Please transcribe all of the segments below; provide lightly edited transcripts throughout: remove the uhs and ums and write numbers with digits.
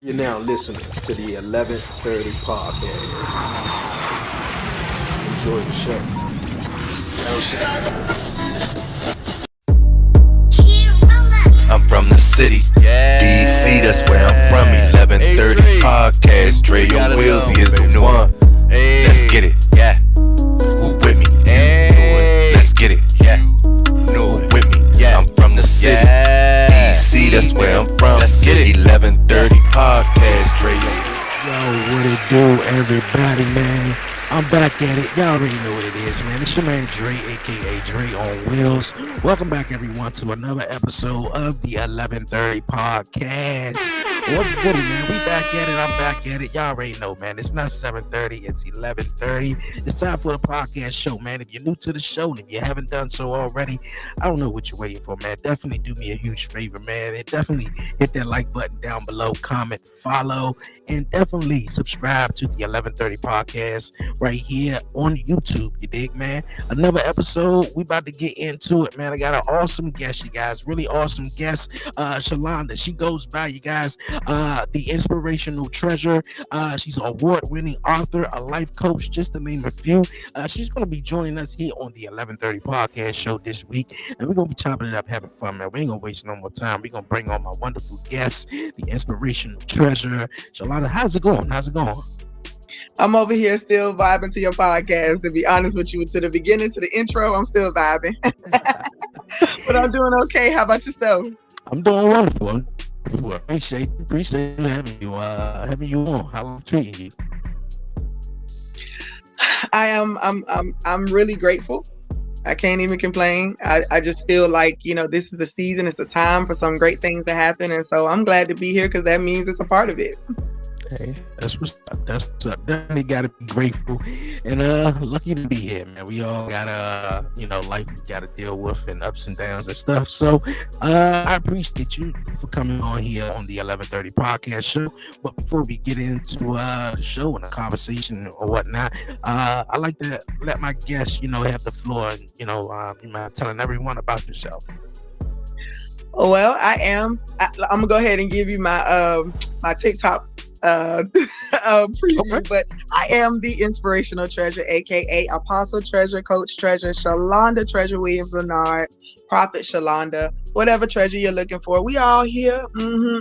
You're now listening to the 11:30 podcast. Enjoy the show. I'm from the city, DC, that's where I'm from. 11:30 podcast, Dre and Willsy is the one. Let's get it, yeah. Who with me? Let's get it, yeah. Who with me? Yeah. I'm from the city, DC, that's where I'm from. Let's get it. 11:30 podcast, Dre. Yo, what it do, everybody, man? I'm back at it. Y'all already know what it is, man. It's your man Dre, aka Dre on Wheels. Welcome back, everyone, to another episode of the 11:30 podcast. What's good, man? We back at it. I'm back at it. Y'all already know, man. It's not 7:30. It's 11:30. It's time for the podcast show, man. If you're new to the show and if you haven't done so already, I don't know what you're waiting for, man. Definitely do me a huge favor, man. And definitely hit that like button down below, comment, follow, and definitely subscribe to the 11:30 podcast right here on YouTube. You dig, man? Another episode. We about to get into it, man. I got an awesome guest, you guys. Really awesome guest. Shalonda. She goes by, you guys, the inspirational treasure. She's an award-winning author, a life coach, just to name a few. She's going to be joining us here on the 11:30 podcast show this week, and we're going to be chopping it up, having fun, man. We ain't going to waste no more time. We're going to bring on my wonderful guest, the inspirational treasure. Shalonda, how's it going? How's it going? I'm over here still vibing to your podcast. To be honest with you, to the beginning, to the intro, I'm still vibing. But I'm doing okay. How about yourself? I'm doing wonderful. Appreciate having you on. How I'm treating you. I'm really grateful. I can't even complain. I just feel like, this is the season, it's the time for some great things to happen. And so I'm glad to be here because that means it's a part of it. Hey, that's what's up. Definitely gotta be grateful and lucky to be here, man. We all got life we gotta deal with and ups and downs and stuff. So I appreciate you for coming on here on the 11:30 podcast show. But before we get into the show and the conversation or whatnot, I like to let my guests, have the floor and you mind telling everyone about yourself. Well, I'm gonna go ahead and give you my my TikTok preview, okay. But I am the inspirational treasure, aka Apostle Treasure, Coach Treasure, Shalonda Treasure Williams-Lynard, Prophet Shalonda, whatever treasure you're looking for. We all here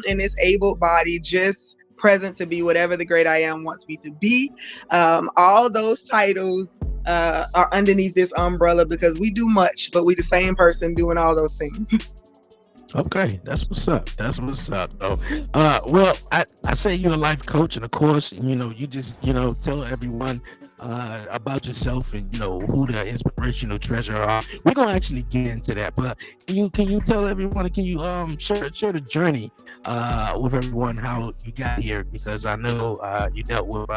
in this able body, just present to be whatever the great I am wants me to be. All those titles are underneath this umbrella because we do much, but we the same person doing all those things. Okay, that's what's up. Though. Well, I say you're a life coach, and of course, you just tell everyone about yourself and who the inspirational treasure are. We're gonna actually get into that, but can you tell everyone? Can you share the journey with everyone how you got here? Because I know you dealt with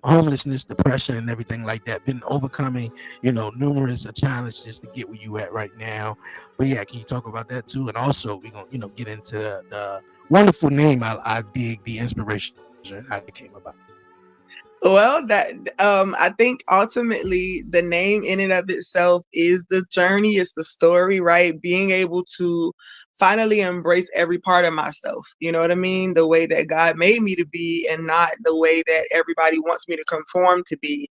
homelessness, depression, and everything like that. Been overcoming, numerous challenges to get where you at right now. But yeah, can you talk about that too? And also, we're gonna, get into the wonderful name. I dig the inspiration and how it came about. Well, that I think ultimately the name in and of itself is the journey, it's the story, right? Being able to finally embrace every part of myself, you know what I mean? The way that God made me to be and not the way that everybody wants me to conform to be,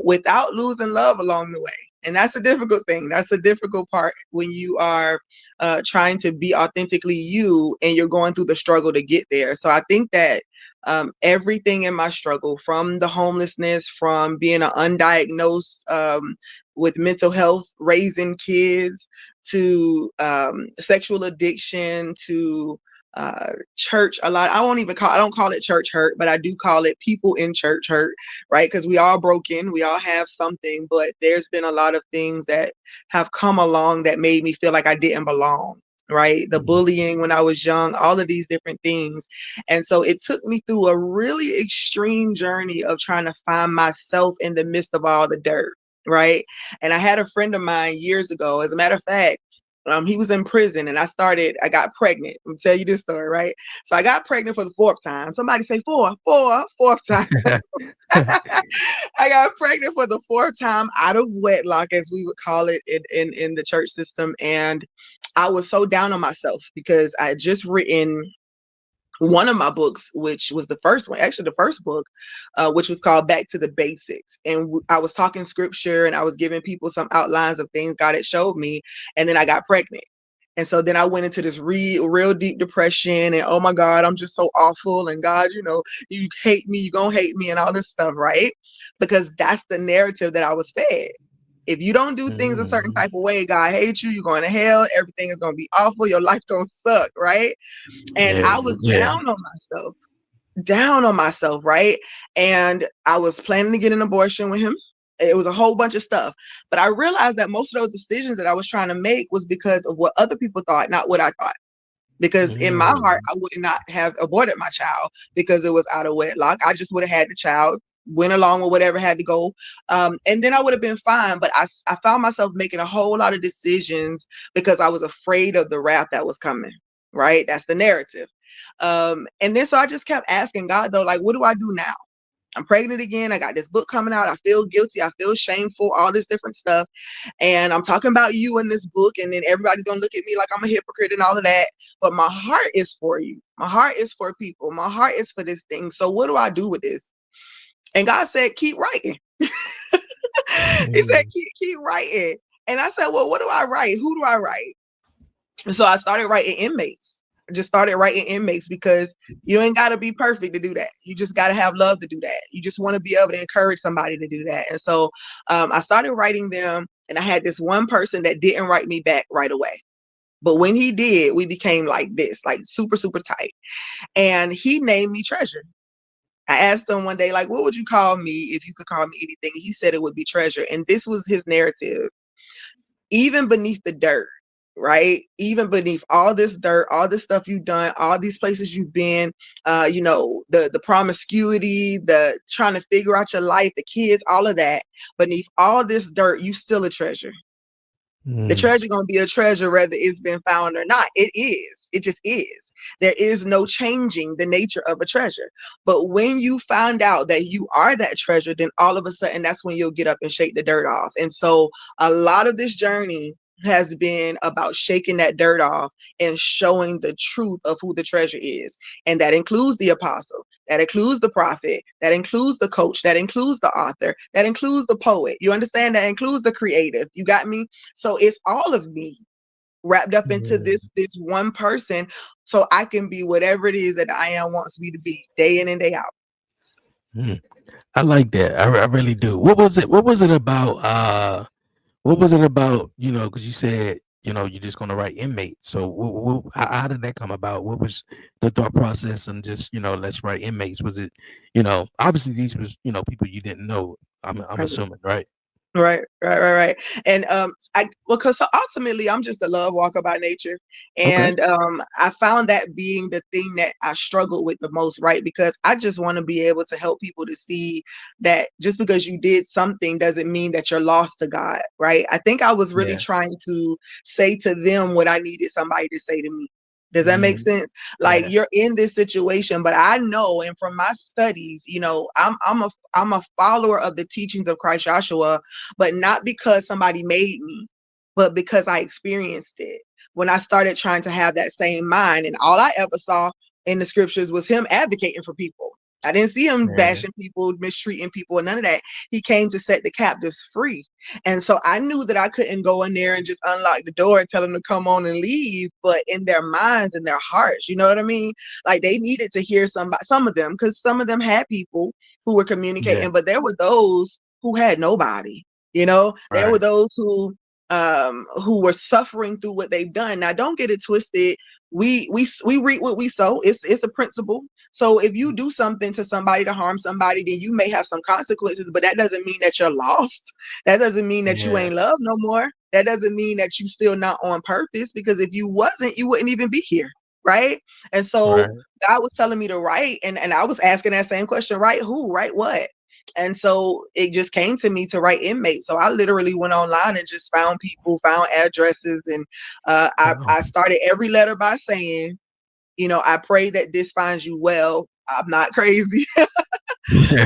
without losing love along the way. And that's a difficult thing. That's the difficult part when you are trying to be authentically you and you're going through the struggle to get there. So I think that everything in my struggle, from the homelessness, from being an undiagnosed with mental health, raising kids, to sexual addiction, to church a lot. I don't call it church hurt, but I do call it people in church hurt, right? Because we all broken, we all have something, but there's been a lot of things that have come along that made me feel like I didn't belong. Right. The bullying when I was young, all of these different things. And so it took me through a really extreme journey of trying to find myself in the midst of all the dirt. Right. And I had a friend of mine years ago, as a matter of fact, he was in prison and I got pregnant. I'll tell you this story, right? So I got pregnant for the fourth time. Somebody say fourth time. I got pregnant for the fourth time out of wedlock, as we would call it in the church system. And I was so down on myself because I had just written one of my books, which was the first one, actually the first book, which was called Back to the Basics. And I was talking scripture and I was giving people some outlines of things God had showed me. And then I got pregnant. And so then I went into this real deep depression and, oh my God, I'm just so awful. And God, you hate me, you gonna hate me and all this stuff, right? Because that's the narrative that I was fed. If you don't do things a certain Mm-hmm. type of way, God hates you, you're going to hell, everything is going to be awful, your life's going to suck, right? And Yeah, I was yeah. down on myself, right? And I was planning to get an abortion with him. It was a whole bunch of stuff. But I realized that most of those decisions that I was trying to make was because of what other people thought, not what I thought. Because in my heart, Mm. I would not have aborted my child because it was out of wedlock. I just would have had the child, went along with whatever had to go. And then I would have been fine. But I found myself making a whole lot of decisions because I was afraid of the wrath that was coming. Right. That's the narrative. And then so I just kept asking God, though, like, what do I do now? I'm pregnant again. I got this book coming out. I feel guilty. I feel shameful, all this different stuff. And I'm talking about you in this book. And then everybody's going to look at me like I'm a hypocrite and all of that. But my heart is for you. My heart is for people. My heart is for this thing. So what do I do with this? And God said, keep writing. He said, Mm. keep writing. And I said, well, what do I write? Who do I write? And so I started writing inmates. I just started writing inmates because you ain't got to be perfect to do that. You just got to have love to do that. You just want to be able to encourage somebody to do that. And so I started writing them, and I had this one person that didn't write me back right away. But when he did, we became like this, like super, super tight. And he named me Treasure. I asked him one day, like, what would you call me if you could call me anything? He said it would be Treasure. And this was his narrative. Even beneath the dirt, right? Even beneath all this dirt, all this stuff you've done, all these places you've been, the promiscuity, the trying to figure out your life, the kids, all of that. Beneath all this dirt, you still a treasure. The Mm. treasure gonna be a treasure whether it's been found or not. It is. It just is. There is no changing the nature of a treasure. But when you find out that you are that treasure, then all of a sudden that's when you'll get up and shake the dirt off. And so a lot of this journey has been about shaking that dirt off and showing the truth of who the treasure is. And that includes the apostle, that includes the prophet, that includes the coach, that includes the author, that includes the poet. You understand? That includes the creative. You got me? So it's all of me wrapped up into Mm. this one person, so I can be whatever it is that I am wants me to be, day in and day out. Mm. I like that. I really do. What was it? What was it about? What was it about? Because you said you're just gonna write inmates. So how did that come about? What was the thought process? And just let's write inmates. Was it obviously these was people you didn't know. I'm assuming, right? Right. And I because so ultimately I'm just a love walker by nature. Okay. And I found that being the thing that I struggled with the most, right? Because I just want to be able to help people to see that just because you did something doesn't mean that you're lost to God, right? I think I was really Yeah. trying to say to them what I needed somebody to say to me. Does that make Mm. sense? Like, Yeah. you're in this situation, but I know, and from my studies, I'm a follower of the teachings of Christ Joshua, but not because somebody made me, but because I experienced it. When I started trying to have that same mind, and all I ever saw in the scriptures was him advocating for people. I didn't see him Yeah. bashing people, mistreating people, and none of that. He came to set the captives free. And so I knew that I couldn't go in there and just unlock the door and tell them to come on and leave, but in their minds and their hearts, you know what I mean? Like, they needed to hear somebody, some of them, because some of them had people who were Yeah. communicating, but there were those who had nobody. There were Right. those who were suffering through what they've done. Now, don't get it twisted. We reap what we sow. It's a principle. So if you do something to somebody to harm somebody, then you may have some consequences, but that doesn't mean that you're lost. That doesn't mean that you Yeah. ain't loved no more. That doesn't mean that you still not on purpose, because if you wasn't, you wouldn't even be here. Right. And so Right. God was telling me to write, and I was asking that same question, write who, write what? And so it just came to me to write inmate. So I literally went online and just found people, found addresses, and Wow. I started every letter by saying, I pray that this finds you well. I'm not crazy.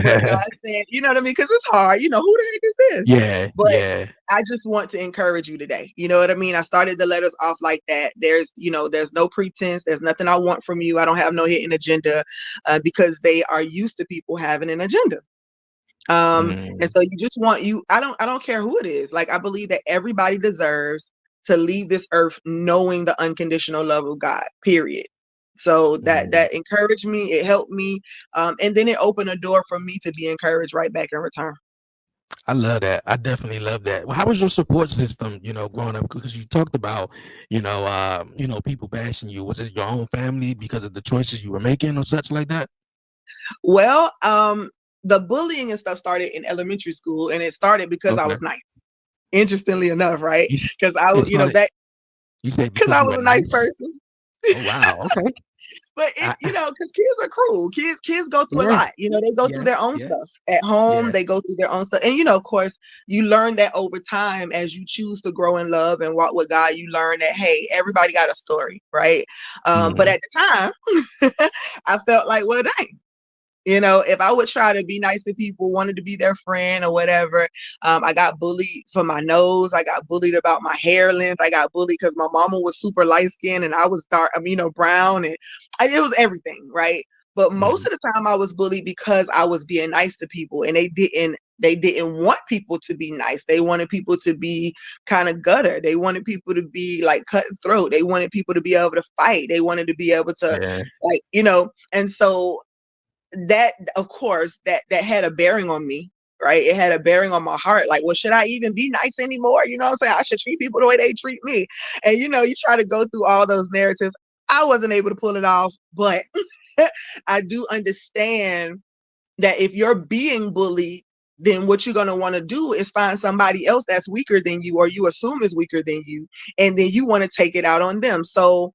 But God said, you know what I mean? Because it's hard. Who the heck is this? Yeah, But yeah. I just want to encourage you today. You know what I mean? I started the letters off like that. There's no pretense. There's nothing I want from you. I don't have no hidden agenda, because they are used to people having an agenda. And Mm, so you just want I don't care who it is. Like, I believe that everybody deserves to leave this earth knowing the unconditional love of God, period. So that mm. that encouraged me, it helped me, and then it opened a door for me to be encouraged right back in return. I love that. I definitely love that. Well, how was your support system, growing up? Because you talked about, people bashing you. Was it your own family because of the choices you were making or such like that? Well, the bullying and stuff started in elementary school, and it started because I Okay. was nice. Interestingly enough, right? You s- Because it started. that You said because because I you was were a nice nice. person. Oh wow. Okay. But I, because kids are cruel. Kids go through a yeah. lot. They go through Yeah. their own Yeah. stuff at home. Yeah. They go through their own stuff, and of course, you learn that over time as you choose to grow in love and walk with God. You learn that, hey, everybody got a story, right? But Mhm. at the time, I felt like, well, dang. If I would try to be nice to people, wanted to be their friend or whatever, I got bullied for my nose. I got bullied about my hair length. I got bullied because my mama was super light skinned and I was dark, brown, and it was everything, right? But most Mhm. of the time, I was bullied because I was being nice to people, and they didn't want people to be nice. They wanted people to be kind of gutter. They wanted people to be like cutthroat. They wanted people to be able to fight. They wanted to be able to, Yeah. like, and so that, of course, that had a bearing on me, right? It had a bearing on my heart. Like, well, should I even be nice anymore? You know what I'm saying? I should treat people the way they treat me. And you try to go through all those narratives. I wasn't able to pull it off, but I do understand that if you're being bullied, then what you're going to want to do is find somebody else that's weaker than you, or you assume is weaker than you, and then you want to take it out on them. So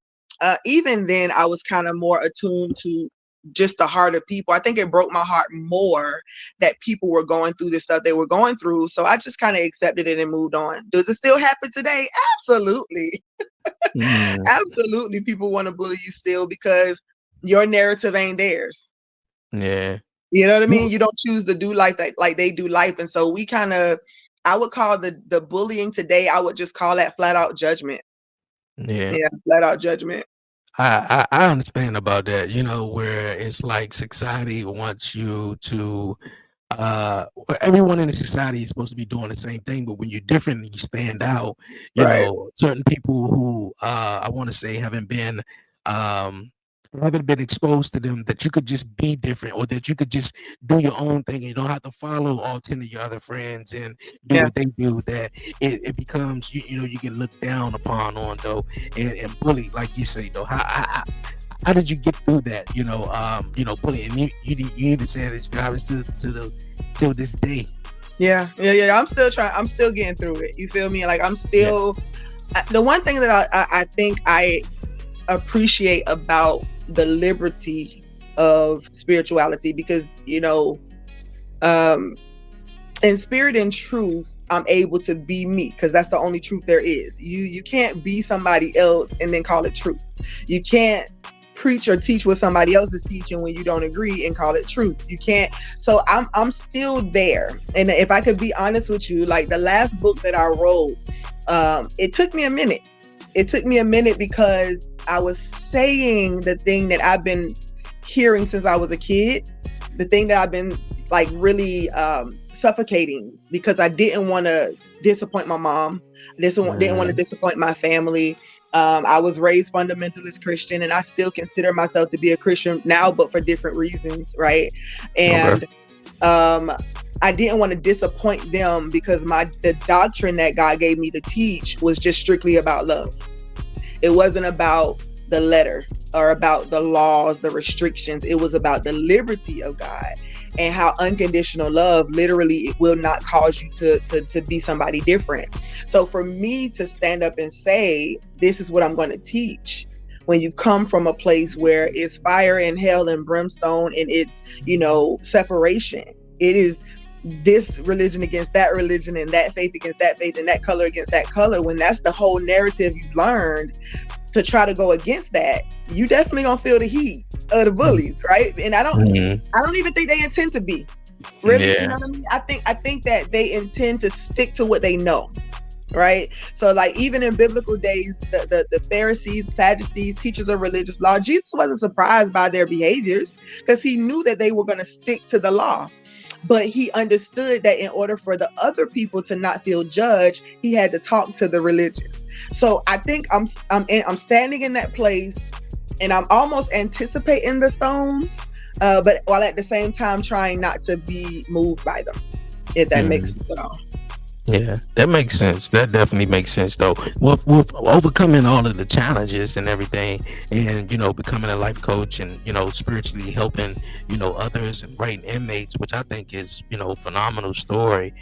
even then, I was kind of more attuned to just the heart of people. I think it broke my heart more that people were going through the stuff they were going through. So I just kind of accepted it and moved on. Does it still happen today? Absolutely. Mhm. Absolutely. People want to bully you still because your narrative ain't theirs. Yeah. You know what I You- mean? You don't choose to do life like they do life. And so I would call the bullying today, I would just call that flat out judgment. Yeah. Yeah, flat out judgment. I understand about that, where it's like society wants you to everyone in the society is supposed to be doing the same thing, but when you're different and you stand out, Right. certain people who I want to say um haven't been exposed to them, that you could just be different, or that you could just do your own thing and you don't have to follow all 10 of your other friends and do Yeah. what they do, that it becomes you get looked down upon on, though, and bullied, like you say, though. How did you get through that? Bullying. You even said it's happens till this day. Yeah. Yeah. Yeah. I'm still trying. I'm still getting through it. You feel me? Like, I'm Yeah. still, the one thing that I think I appreciate about the liberty of spirituality, because, um, in spirit and truth, I'm able to be me, because that's the only truth there is. You can't be somebody else and then call it truth. You can't preach or teach what somebody else is teaching when you don't agree and call it truth. You can't. So I'm still there. And if I could be honest with you, like the last book that I wrote, it took me a minute. It took me a minute because I was saying the thing that I've been hearing since I was a kid, the thing that I've been like really suffocating, because I didn't want to disappoint my mom. Didn't want to Mhm. disappoint my family. I was raised fundamentalist Christian, and I still consider myself to be a Christian now, but for different reasons, right? Okay. And um, I didn't want to disappoint them, because the doctrine that God gave me to teach was just strictly about love. It wasn't about the letter or about the laws, the restrictions. It was about the liberty of God, and how unconditional love literally, it will not cause you to be somebody different. So for me to stand up and say, this is what I'm going to teach, when you've come from a place where it's fire and hell and brimstone, and it's, separation. It is this religion against that religion, and that faith against that faith, and that color against that color. When that's the whole narrative you've learned, to try to go against that, you definitely gonna feel the heat. of the bullies, right? And Mhm. I don't even think they intend to be. Really, you Yeah. know what I mean? I think that they intend to stick to what they know, right? So like even in biblical days, the Pharisees, Sadducees, teachers of religious law, Jesus wasn't surprised by their behaviors because he knew that they were going to stick to the law. But he understood that in order for the other people to not feel judged, he had to talk to the religious. So I think I'm standing in that place, and I'm almost anticipating the stones, but while at the same time trying not to be moved by them. If that makes Mhm. sense at all. Yeah, that makes sense. That definitely makes sense, though. With overcoming all of the challenges and everything, and becoming a life coach, and spiritually helping others and writing inmates, which I think is a phenomenal story.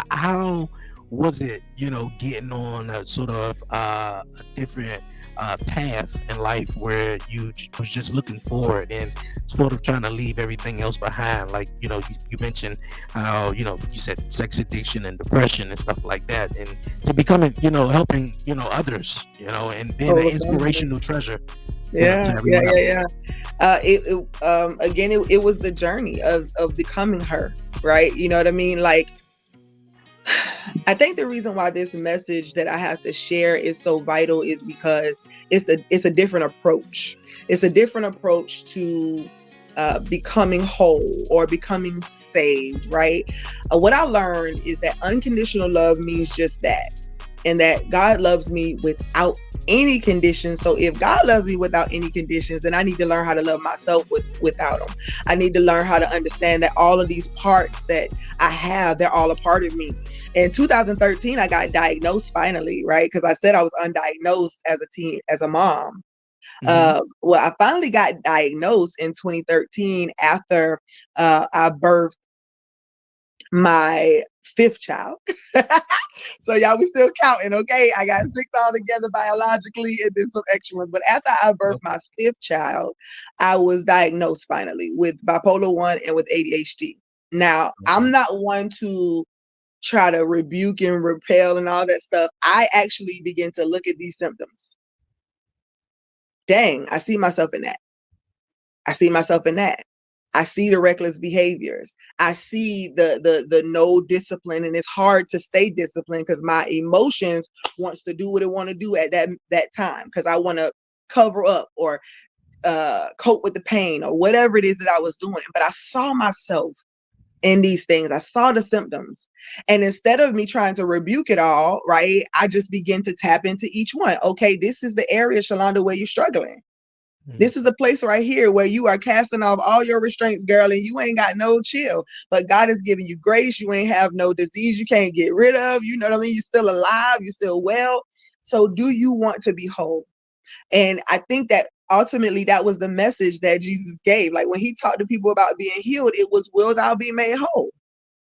How was it getting on a sort of a different path in life where was just looking forward and sort of trying to leave everything else behind, like you mentioned how you said sex addiction and depression and stuff like that, and to becoming helping others, and being an Overcoming it. inspirational treasure to Yeah, yeah, everyone yeah, else. yeah. Again, it was the journey of becoming her, right? You know what I mean? Like, I think the reason why this message that I have to share is so vital is because it's a different approach. It's a different approach to becoming whole or becoming saved, right? What I learned is that unconditional love means just that, and that God loves me without any conditions. So if God loves me without any conditions, then I need to learn how to love myself without them. I need to learn how to understand that all of these parts that I have, they're all a part of me. In 2013, I got diagnosed finally, right? Because I said I was undiagnosed as a teen, as a mom. Hmm. Well, I finally got diagnosed in 2013 after I birthed my fifth child. So y'all, we still counting, okay? I got six altogether biologically and then some extra ones. But after I birthed my fifth child, I was diagnosed finally with bipolar 1 and with ADHD. Now, I'm Okay. not one to try to rebuke and repel and all that stuff. I actually begin to look at these symptoms. Dang, I see myself in that. I see myself in that. I see the reckless behaviors. I see the no discipline, and it's hard to stay disciplined because my emotions wants to do what it want to do at that time because I want to cover up or cope with the pain or whatever it is that I was doing. But I saw myself in these things. I saw the symptoms. And instead of me trying to rebuke it all, right, I just begin to tap into each one. Okay, this is the area, Shalonda, where you're struggling. Mm. This is the place right here where you are casting off all your restraints, girl, and you ain't got no chill. But God is giving you grace. You ain't have no disease you can't get rid of. You know what I mean? You're still alive. You're still well. So do you want to be whole? And I think that ultimately that was the message that Jesus gave. Like when he talked to people about being healed, it was, will thou be made whole?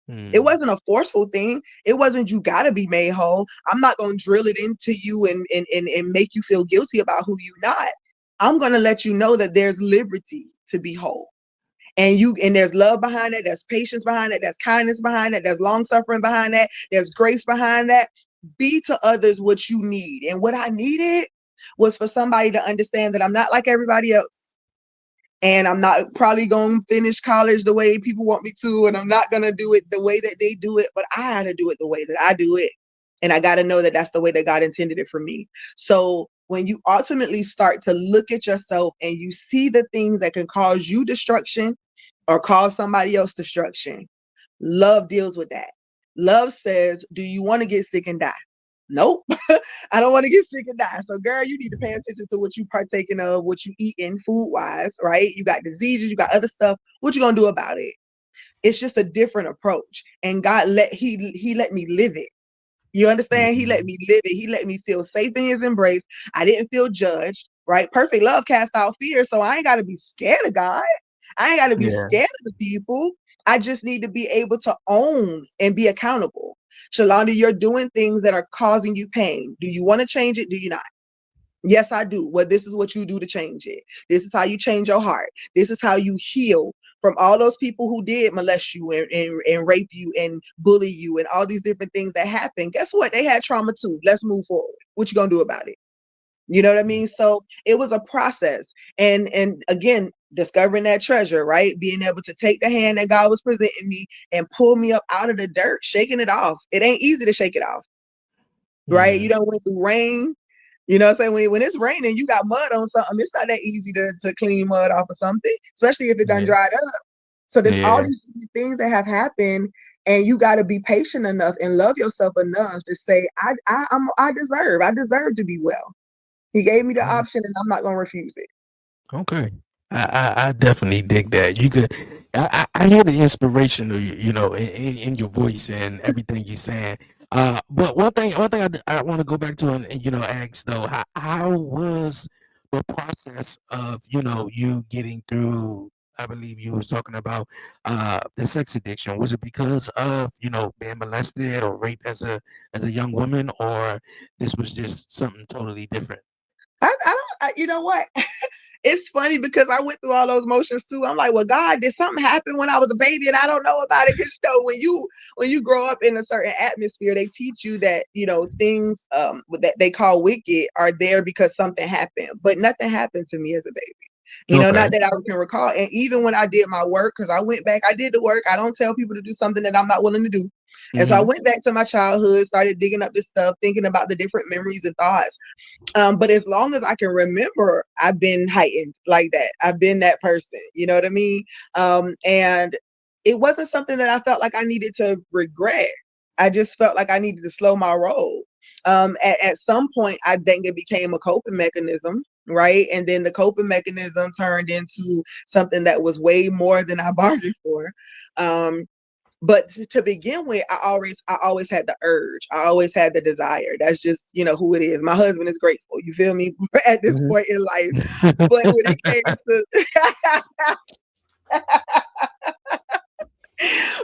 It Mm. wasn't a forceful thing. It wasn't you gotta be made whole. I'm not gonna drill it into you and make you feel guilty about who you not. I'm gonna let you know that there's liberty to be whole. And there's love behind that, there's patience behind that, there's kindness behind that, there's long suffering behind that, there's grace behind that. Be to others what you need. And what I needed was for somebody to understand that I'm not like everybody else, and I'm not probably going to finish college the way people want me to, and I'm not going to do it the way that they do it, but I had to do it the way that I do it. And I got to know that that's the way that God intended it for me. So when you ultimately start to look at yourself and you see the things that can cause you destruction or cause somebody else destruction, love deals with that. Love says, do you want to get sick and die? Nope. I don't want to get sick and die. So, girl, you need to pay attention to what you partaking of, what you eating food wise, right? You got diseases, you got other stuff. What you gonna do about it? It's just a different approach. And God he let me live it. You understand? He let Mhm. me live it. He let me feel safe in his embrace. I didn't feel judged, right? Perfect love cast out fear. So I ain't got to be scared of God. I ain't got to be Yeah. scared of the people. I just need to be able to own and be accountable. Shalonda, you're doing things that are causing you pain. Do you want to change it? Do you not? Yes, I do. Well, this is what you do to change it. This is how you change your heart. This is how you heal from all those people who did molest you and rape you and bully you and all these different things that happen. Guess what? They had trauma too. Let's move forward. What you gonna do about it? You know what I mean? So it was a process. And again, discovering that treasure, right? Being able to take the hand that God was presenting me and pull me up out of the dirt, shaking it off. It ain't easy to shake it off, right? You Mm, don't went through rain. You know what I'm saying? When it's raining, you got mud on something. It's not that easy to clean mud off of something, especially if it done yeah, dried up. So there's all yeah. these things that have happened, and you got to be patient enough and love yourself enough to say, I deserve to be well. He gave me the Mm. option, and I'm not gonna refuse it. Okay. I definitely dig that. You could I hear the inspiration of in your voice and everything you're saying. But one thing I want to go back to and ask though, how was the process of you getting through? I believe you was talking about the sex addiction. Was it because of being molested or raped as a young woman, or this was just something totally different? You know what? It's funny because I went through all those motions too. I'm like, well, God, did something happen when I was a baby and I don't know about it? Because when you grow up in a certain atmosphere, they teach you that things that they call wicked are there because something happened, but nothing happened to me as a baby. Okay. Not that I can recall. And even when I did my work, because I went back, I did the work. I don't tell people to do something that I'm not willing to do. And so I Hmm. went back to my childhood, started digging up this stuff, thinking about the different memories and thoughts. But as long as I can remember, I've been heightened like that. I've been that person. You know what I mean? And it wasn't something that I felt like I needed to regret. I just felt like I needed to slow my roll. At some point, I think it became a coping mechanism, right? And then the coping mechanism turned into something that was way more than I bargained for. Um, but to begin with, I always had the urge. I always had the desire. That's just who it is. My husband is grateful. You feel me? At this Mhm. point in life. But when it came to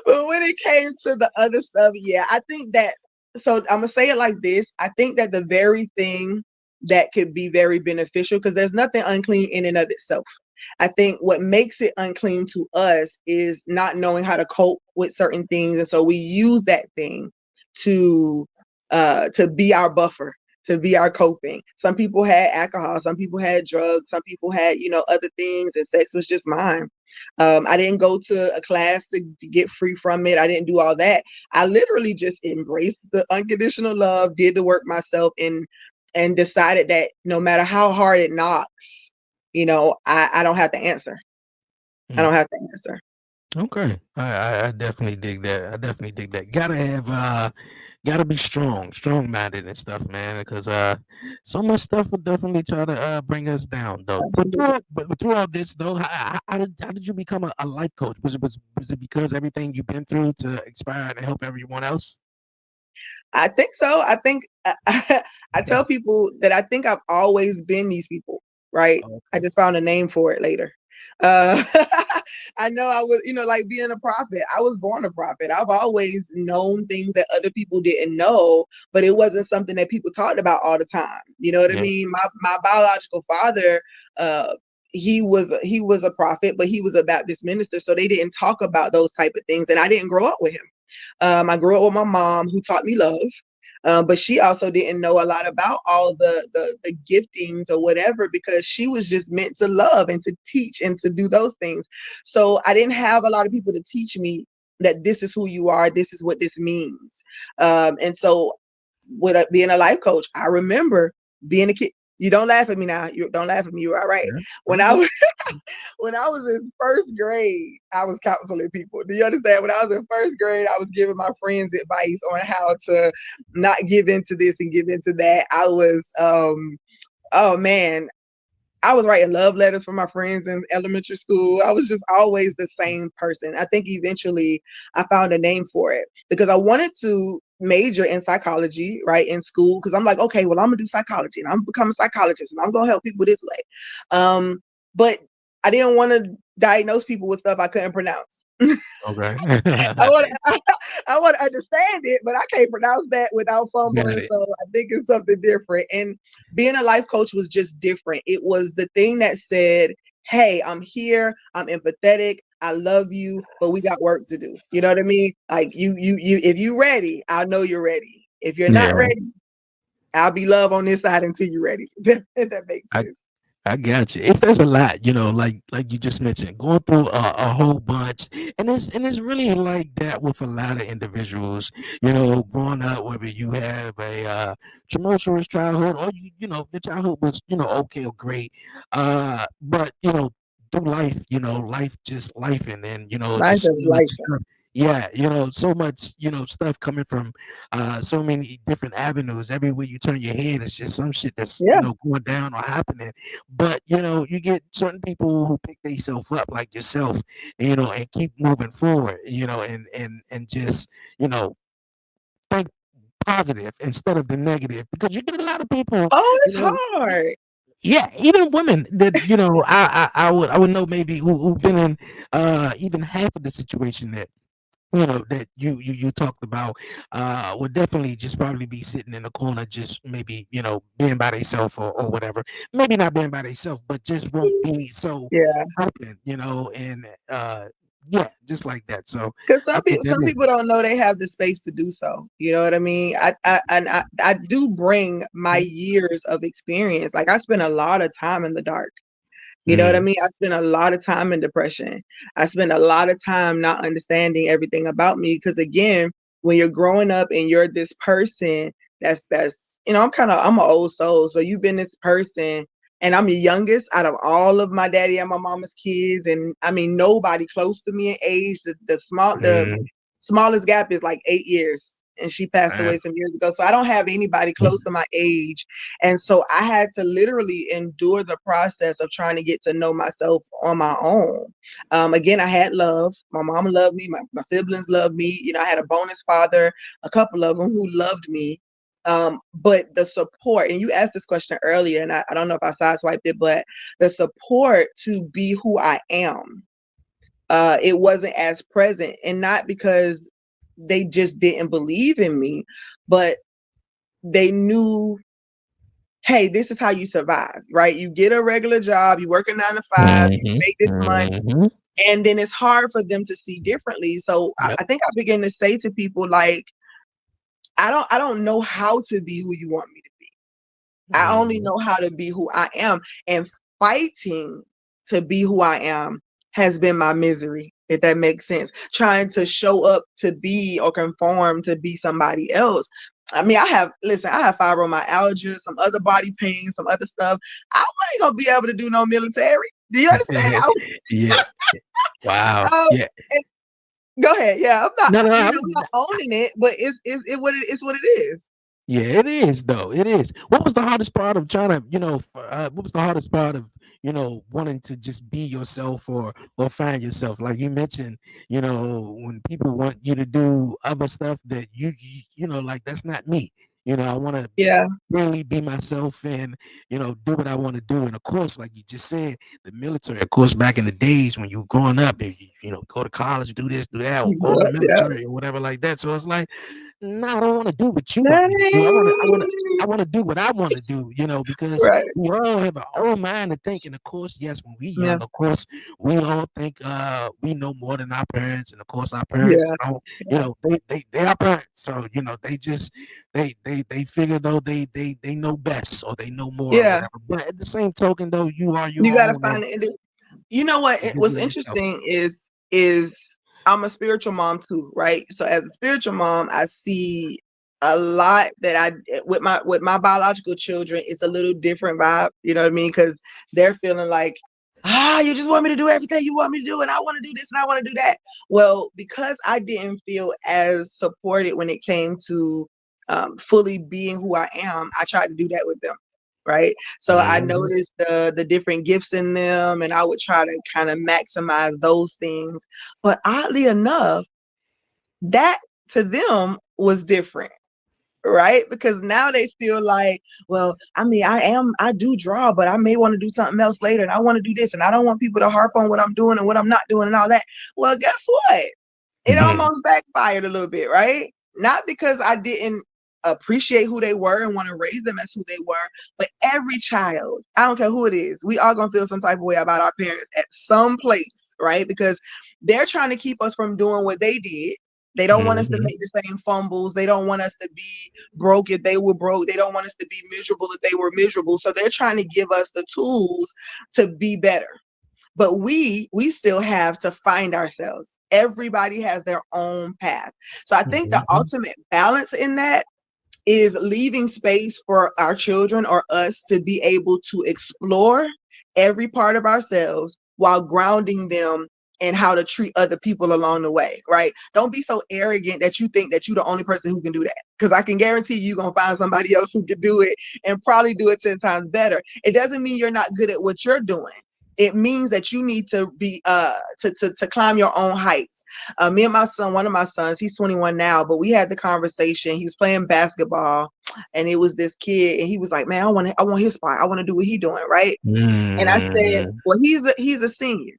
but when it came to the other stuff, yeah, I think that, so I'm gonna say it like this. I think that the very thing that could be very beneficial, because there's nothing unclean in and of itself. I think what makes it unclean to us is not knowing how to cope with certain things. And so we use that thing to to be our buffer, to be our coping. Some people had alcohol, some people had drugs, some people had, other things, and sex was just mine. I didn't go to a class to get free from it. I didn't do all that. I literally just embraced the unconditional love, did the work myself, and decided that no matter how hard it knocks, I don't have to answer. I Mm. don't have to answer. Okay. I definitely dig that. I definitely dig that. Gotta be strong minded and stuff, man. Because so much stuff will definitely try to bring us down, though. Absolutely. But through all this, though, how did you become a life coach? Was it because everything you've been through to inspire and help everyone else? I think so. I think I tell people that I think I've always been these people, right? I Okay. just found a name for it later. Uh, I know I was, like being a prophet. I was born a prophet. I've always known things that other people didn't know, but it wasn't something that people talked about all the time. You know what I Yeah. mean? My biological father, uh, he was a prophet, but he was a Baptist minister, so they didn't talk about those type of things, and I didn't grow up with him. I grew up with my mom who taught me love. But she also didn't know a lot about all the giftings or whatever, because she was just meant to love and to teach and to do those things. So I didn't have a lot of people to teach me that this is who you are, this is what this means. And so with being a life coach, I remember being a kid. You don't laugh at me now. You don't laugh at me. You're all right. Yeah. When I'm I good. was when I was in first grade, I was counseling people. Do you understand? When I was in first grade, I was giving my friends advice on how to not give into this and give into that. I was, oh man, I was writing love letters for my friends in elementary school. I was just always the same person. I think eventually I found a name for it because I wanted to major in psychology, right, in school. Because I'm like, okay, well, I'm gonna do psychology and I'm become a psychologist and I'm gonna help people this way. But I didn't want to diagnose people with stuff I couldn't pronounce. Okay. I want I want to understand it, but I can't pronounce that without Got fumbling. it. So I think it's something different. And being a life coach was just different. It was the thing that said, "Hey, I'm here. I'm empathetic. I love you, but we got work to do." You know what I mean? Like you. If you ready, I know you're ready. If you're not Yeah. ready, I'll be love on this side until you're ready. If that makes I sense. I got you. It says a lot, like you just mentioned, going through a whole bunch, and it's really like that with a lot of individuals. Growing up, whether you have a tumultuous childhood or the childhood was okay or great, but through life, life just life, and then Life just so is much life. stuff. Yeah, so much stuff coming from so many different avenues. Everywhere you turn your head, it's just some shit that's Yeah. going down or happening. But you get certain people who pick themselves up like yourself, and keep moving forward, and just think positive instead of the negative, because you get a lot of people, Oh, you it's know. hard. Yeah, even women that I would know maybe who've been in even half of the situation that you talked about, would definitely just probably be sitting in the corner, just maybe being by themselves, or whatever. Maybe not being by themselves, but just won't be so Yeah. open, and yeah, just like that. So Because I think that some is. people don't know they have the space to do so. You know what I mean? I do bring my years of experience. Like I spent a lot of time in the dark. You know what I Mm, mean? I spent a lot of time in depression. I spent a lot of time not understanding everything about me. Because again, when you're growing up and you're this person that's I'm an old soul. So you've been this person, and I'm the youngest out of all of my daddy and my mama's kids. And I mean nobody close to me in age. The mm, smallest gap is like 8 years. And she passed uh, away some years ago. So I don't have anybody close to my age, and so I had to literally endure the process of trying to get to know myself on my own. Again, I had love. My mama loved me. My siblings loved me. I had a bonus father, a couple of them who loved me. But the support, and you asked this question earlier, and I don't know if I sideswiped it, but the support to be who I am, it wasn't as present. And not because they just didn't believe in me, but they knew, hey, this is how you survive, right? You get a regular job, you work a 9 to 5, you mhm, make this money, mhm. and then it's hard for them to see differently. So Yep. I think I begin to say to people like, I don't know how to be who you want me to be. I only Mhm. know how to be who I am. And fighting to be who I am has been my misery, if that makes sense. Trying to show up to be or conform to be somebody else. I mean, I have fibromyalgia, some other body pain, some other stuff. I ain't gonna be able to do no military. Do you understand? Yeah. Wow. Um, Yeah. and go ahead. Yeah, I'm not, No, no, I'm not owning it, but it's what it is. yeah, it is though. It is. What was the hardest part of trying to, what was the hardest part of, wanting to just be yourself, or find yourself? Like you mentioned, when people want you to do other stuff that like that's not me. I want to Yeah. really be myself, and do what I want to do. And of course, like you just said, the military. Of course, back in the days when you were growing up, go to college, do this, do that, or go in Yep. the Yep. military or whatever like that. So it's like, no, I don't want to do what you want me to do. I want to, I want to, Dang. I want to do what I want to do. Because Right. we all have our own mind to think. And of course, yes, when we Yeah. young, of course, we all think we know more than our parents, and of course, our parents Yeah. don't. Yeah. They are parents, so they just they figure though they know best, or they know more or Yeah. whatever. But at the same token, though, you are your You got to own, find and it. You know what? What's individual yourself. interesting is I'm a spiritual mom too, right? So as a spiritual mom, I see a lot that I with my biological children. It's a little different vibe. You know what I mean? Because they're feeling like, you just want me to do everything you want me to do, and I want to do this and I want to do that. Well, because I didn't feel as supported when it came to fully being who I am, I tried to do that with them, right? So I Mhm. noticed the different gifts in them, and I would try to kind of maximize those things. But oddly enough, that to them was different, right? Because now they feel like, well, I mean, I do draw, but I may want to do something else later, and I want to do this, and I don't want people to harp on what I'm doing and what I'm not doing and all that. Well, guess what? It Mhm. almost backfired a little bit, right? Not because I didn't appreciate who they were and want to raise them as who they were, but every child, I don't care who it is, we all gonna feel some type of way about our parents at some place, right? Because they're trying to keep us from doing what they did. They don't want us to Mm-hmm. make the same fumbles. They don't want us to be broke if they were broke. They don't want us to be miserable if they were miserable. So they're trying to give us the tools to be better. But we still have to find ourselves. Everybody has their own path. So I think the Mm-hmm. ultimate balance in that is leaving space for our children or us to be able to explore every part of ourselves while grounding them in how to treat other people along the way, right? Don't be so arrogant that you think that you're the only person who can do that. Because I can guarantee you're going to find somebody else who can do it and probably do it 10 times better. It doesn't mean you're not good at what you're doing. It means that you need to be to climb your own heights. Me and my son, one of my sons, he's 21 now, but we had the conversation. He was playing basketball, and it was this kid, and he was like, "Man, I want his spot. I want to do what he's doing, right?" And I said, Mm-hmm. "Well, he's a senior.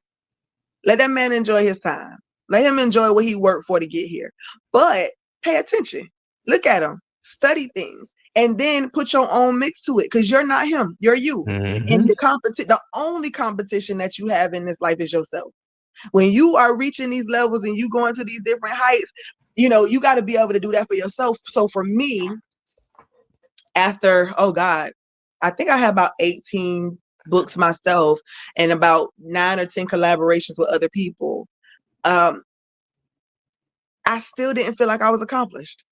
Let that man enjoy his time. Let him enjoy what he worked for to get here. But pay attention. Look at him. Study things, and then put your own mix to it. Because you're not him. You're you. And Mm-hmm. the only competition that you have in this life is yourself. When you are reaching these levels and you going to these different heights, you got to be able to do that for yourself. So for me, after, oh God, I think I had about 18 books myself and about 9 or 10 collaborations with other people. Um, I still didn't feel like I was accomplished,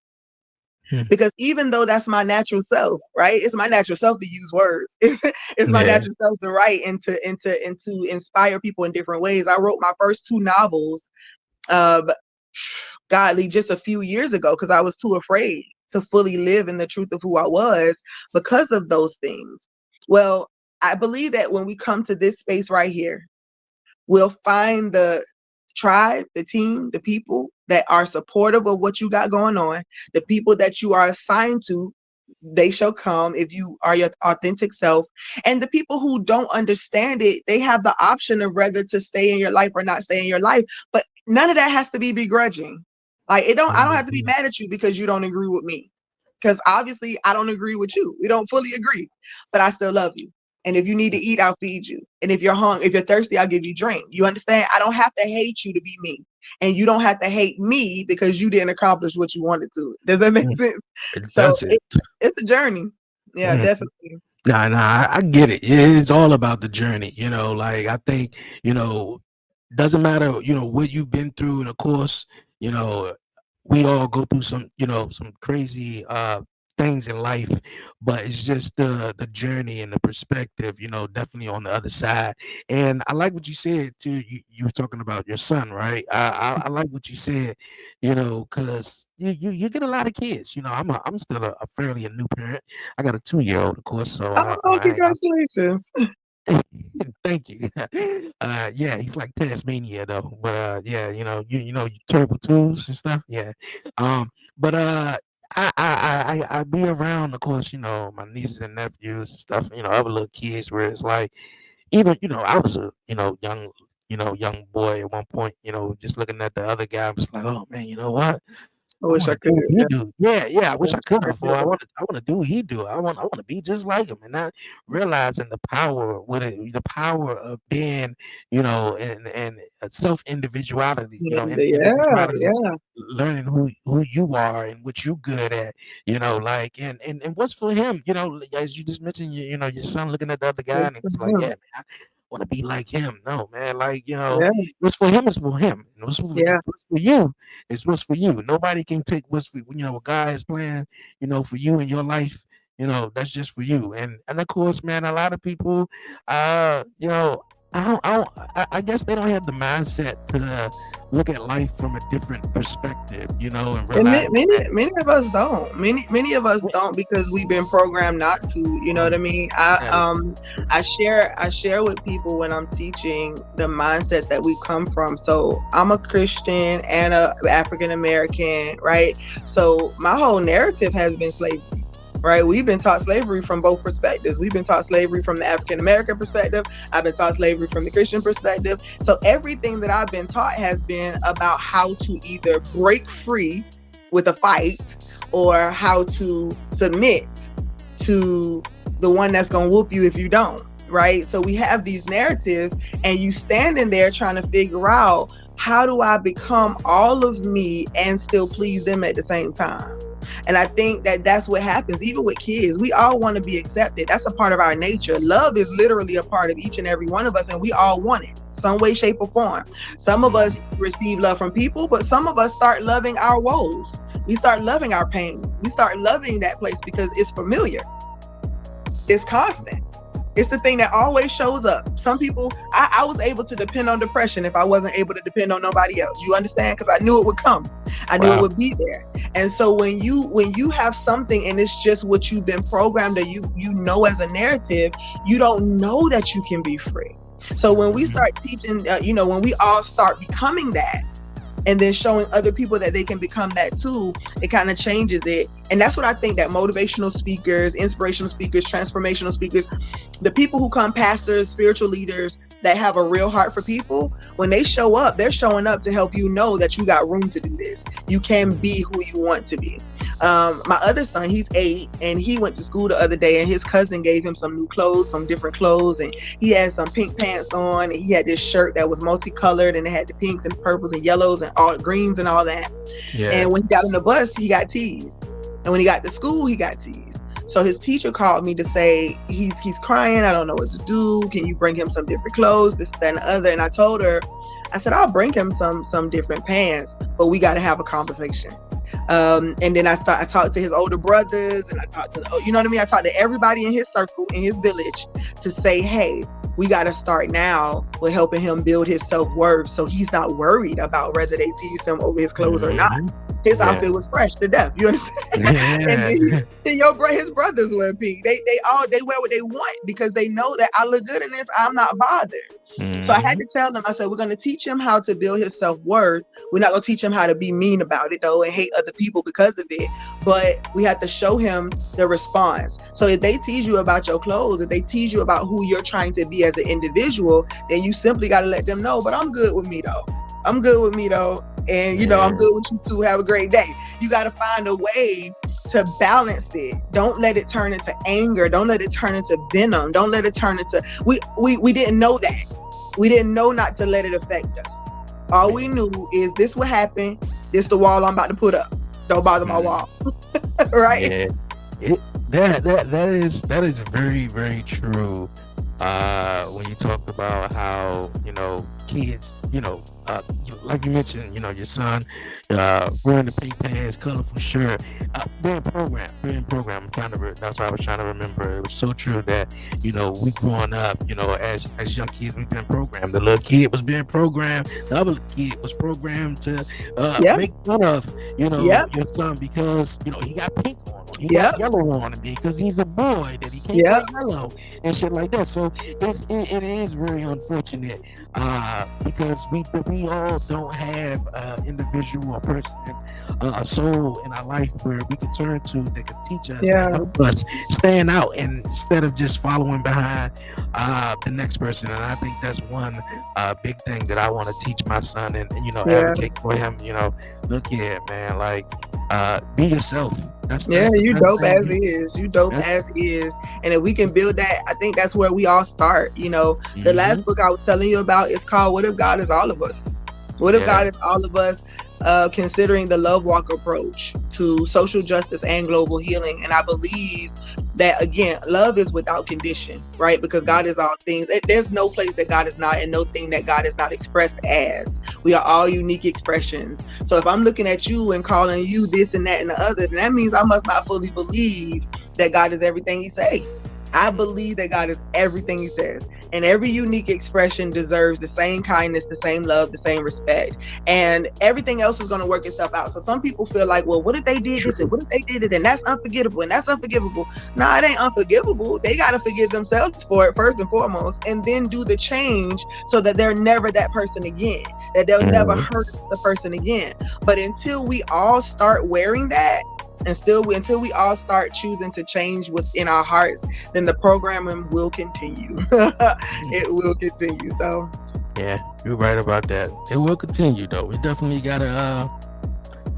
because even though that's my natural self, right? It's my natural self to use words. It's my Yeah. natural self to write and to inspire people in different ways. I wrote my first 2 novels, uh, godly, just a few years ago, because I was too afraid to fully live in the truth of who I was because of those things. Well, I believe that when we come to this space right here, we'll find the tribe, the team, the people that are supportive of what you got going on, the people that you are assigned to. They shall come if you are your authentic self. And the people who don't understand it, they have the option of whether to stay in your life or not stay in your life. But none of that has to be begrudging. Like, I don't have to be Mm-hmm. mad at you because you don't agree with me. Because obviously I don't agree with you. We don't fully agree, but I still love you. And if you need to eat, I'll feed you. And if if you're thirsty, I'll give you drink. You understand? I don't have to hate you to be me. And you don't have to hate me because you didn't accomplish what you wanted to. Does that make sense? It So does it. it's a journey. Yeah, Mhm. definitely. Nah, I get it. It's all about the journey, like I think, doesn't matter, what you've been through. And of course, you know, we all go through some crazy things in life, but it's just the journey and the perspective, definitely on the other side. And I like what you said too. You were talking about your son, right? I like what you said, because you get a lot of kids. I'm still a fairly a new parent. I got a 2-year old, of course. So Oh, congratulations. thank you. Yeah, he's like Tasmania though, but yeah, you terrible twos and stuff. Yeah, but I be around, of course, my nieces and nephews and stuff. Other little kids where it's like, even I was a young boy at one point. Just looking at the other guy, I was like, oh man, you know what? I I wish want I to could. do what he Yeah, do. Yeah, yeah. I I wish I wish could I have. Or could. I want to do what he do. I want to be just like him, and not realizing the power with it, the power of being, and self individuality. Yeah, Individuality, yeah. learning who you are and what you good at. Like and what's for him. As you just mentioned, your son looking at the other guy, and It's he for was like, yeah, him. man, I want to be like him. No, man, like Yeah, what's for him is for him. And yeah. what's for you is what's for you. Nobody can take what's for what God has planned, for you in your life. That's just for you. And of course, man, a lot of people, I guess they don't have the mindset to look at life from a different perspective, and And realize that. many of us don't. Many of us don't because we've been programmed not to. You know what I mean? That is I share with people when I'm teaching the mindsets that we've come from. So I'm a Christian and a African American, right? So my whole narrative has been slavery. Right, we've been taught slavery from both perspectives. We've been taught slavery from the African American perspective. I've been taught slavery from the Christian perspective. So everything that I've been taught has been about how to either break free with a fight or how to submit to the one that's gonna whoop you if you don't. Right. So we have these narratives, and you standing there trying to figure out how do I become all of me and still please them at the same time? And I think that that's what happens even with kids. We all want to be accepted. That's a part of our nature. Love is literally a part of each and every one of us, and we all want it some way, shape, or form. Some of us receive love from people, but some of us start loving our woes. We start loving our pains. We start loving that place because it's familiar. It's constant. It's the thing that always shows up. Some people, I was able to depend on depression if I wasn't able to depend on nobody else. You understand? Because I knew it would come. I knew it would be there. And so when you have something and it's just what you've been programmed, or you know as a narrative, you don't know that you can be free. So when we start teaching, when we all start becoming that, and then showing other people that they can become that too, it kind of changes it. And that's what I think that motivational speakers, inspirational speakers, transformational speakers, the people who come, pastors, spiritual leaders that have a real heart for people, when they show up, they're showing up to help you know that you got room to do this. You can be who you want to be. My other son, he's 8, and he went to school the other day, and his cousin gave him some new clothes, some different clothes, and he had some pink pants on, and he had this shirt that was multicolored, and it had the pinks and purples and yellows and all greens and all that. Yeah. And when he got on the bus, he got teased. And when he got to school, he got teased. So his teacher called me to say, he's crying, I don't know what to do. Can you bring him some different clothes, this, that, and the other? And I told her, I said, I'll bring him some different pants, but we got to have a conversation. And then I talked to his older brothers, and I talked to I talked to everybody in his circle, in his village, to say, hey, we got to start now with helping him build his self-worth, so he's not worried about whether they tease him over his clothes or not. His outfit was fresh to death, you understand? And then his brothers wear pink. They wear what they want because they know that I look good in this. I'm not bothered. So I had to tell them, I said, we're going to teach him how to build his self-worth. We're not going to teach him how to be mean about it, though, and hate other people because of it. But we have to show him the response. So if they tease you about your clothes, if they tease you about who you're trying to be as an individual, then you simply got to let them know, but I'm good with me, though. I'm good with me, though. And, I'm good with you, too. Have a great day. You got to find a way to balance it. Don't let it turn into anger. Don't let it turn into venom. Don't let it turn into... We didn't know that. We didn't know not to let it affect us. All we knew is this will happen. This the wall I'm about to put up. Don't bother my wall. Right? Yeah. That is very, very true. When you talk about how, kids, like you mentioned, your son wearing the pink pants, colorful shirt, being programmed. That's what I was trying to remember. It was so true that, we growing up, as young kids, we've been programmed. The little kid was being programmed. The other kid was programmed to make fun of, your son because, he got pink on. He got yellow on him because he's a boy that he can't wear yellow and shit like that. So it is very unfortunate because we all don't have individual or person, a soul in our life where we can turn to that can teach us and help us stand out instead of just following behind the next person. And I think that's one big thing that I want to teach my son and advocate for him. Look here, man, like be yourself. You dope as is. You dope as is. And if we can build that, I think that's where we all start. The last book I was telling you about is called What If God Is All of Us? What if God is all of us, considering the love walk approach to social justice and global healing? And I believe that, again, love is without condition, right? Because God is all things. There's no place that God is not and no thing that God is not expressed as. We are all unique expressions. So if I'm looking at you and calling you this and that and the other, then that means I must not fully believe that God is everything he say. I believe that God is everything he says, and every unique expression deserves the same kindness, the same love, the same respect, and everything else is going to work itself out. So some people feel like, well, what if they did this and what if they did it and that's unforgivable and that's unforgivable? It ain't unforgivable. They got to forgive themselves for it first and foremost, and then do the change so that they're never that person again, that they'll never hurt the person again. But until we all start wearing that, until we all start choosing to change what's in our hearts, then the programming will continue. It will continue. So yeah, you're right about that. It will continue though. We definitely gotta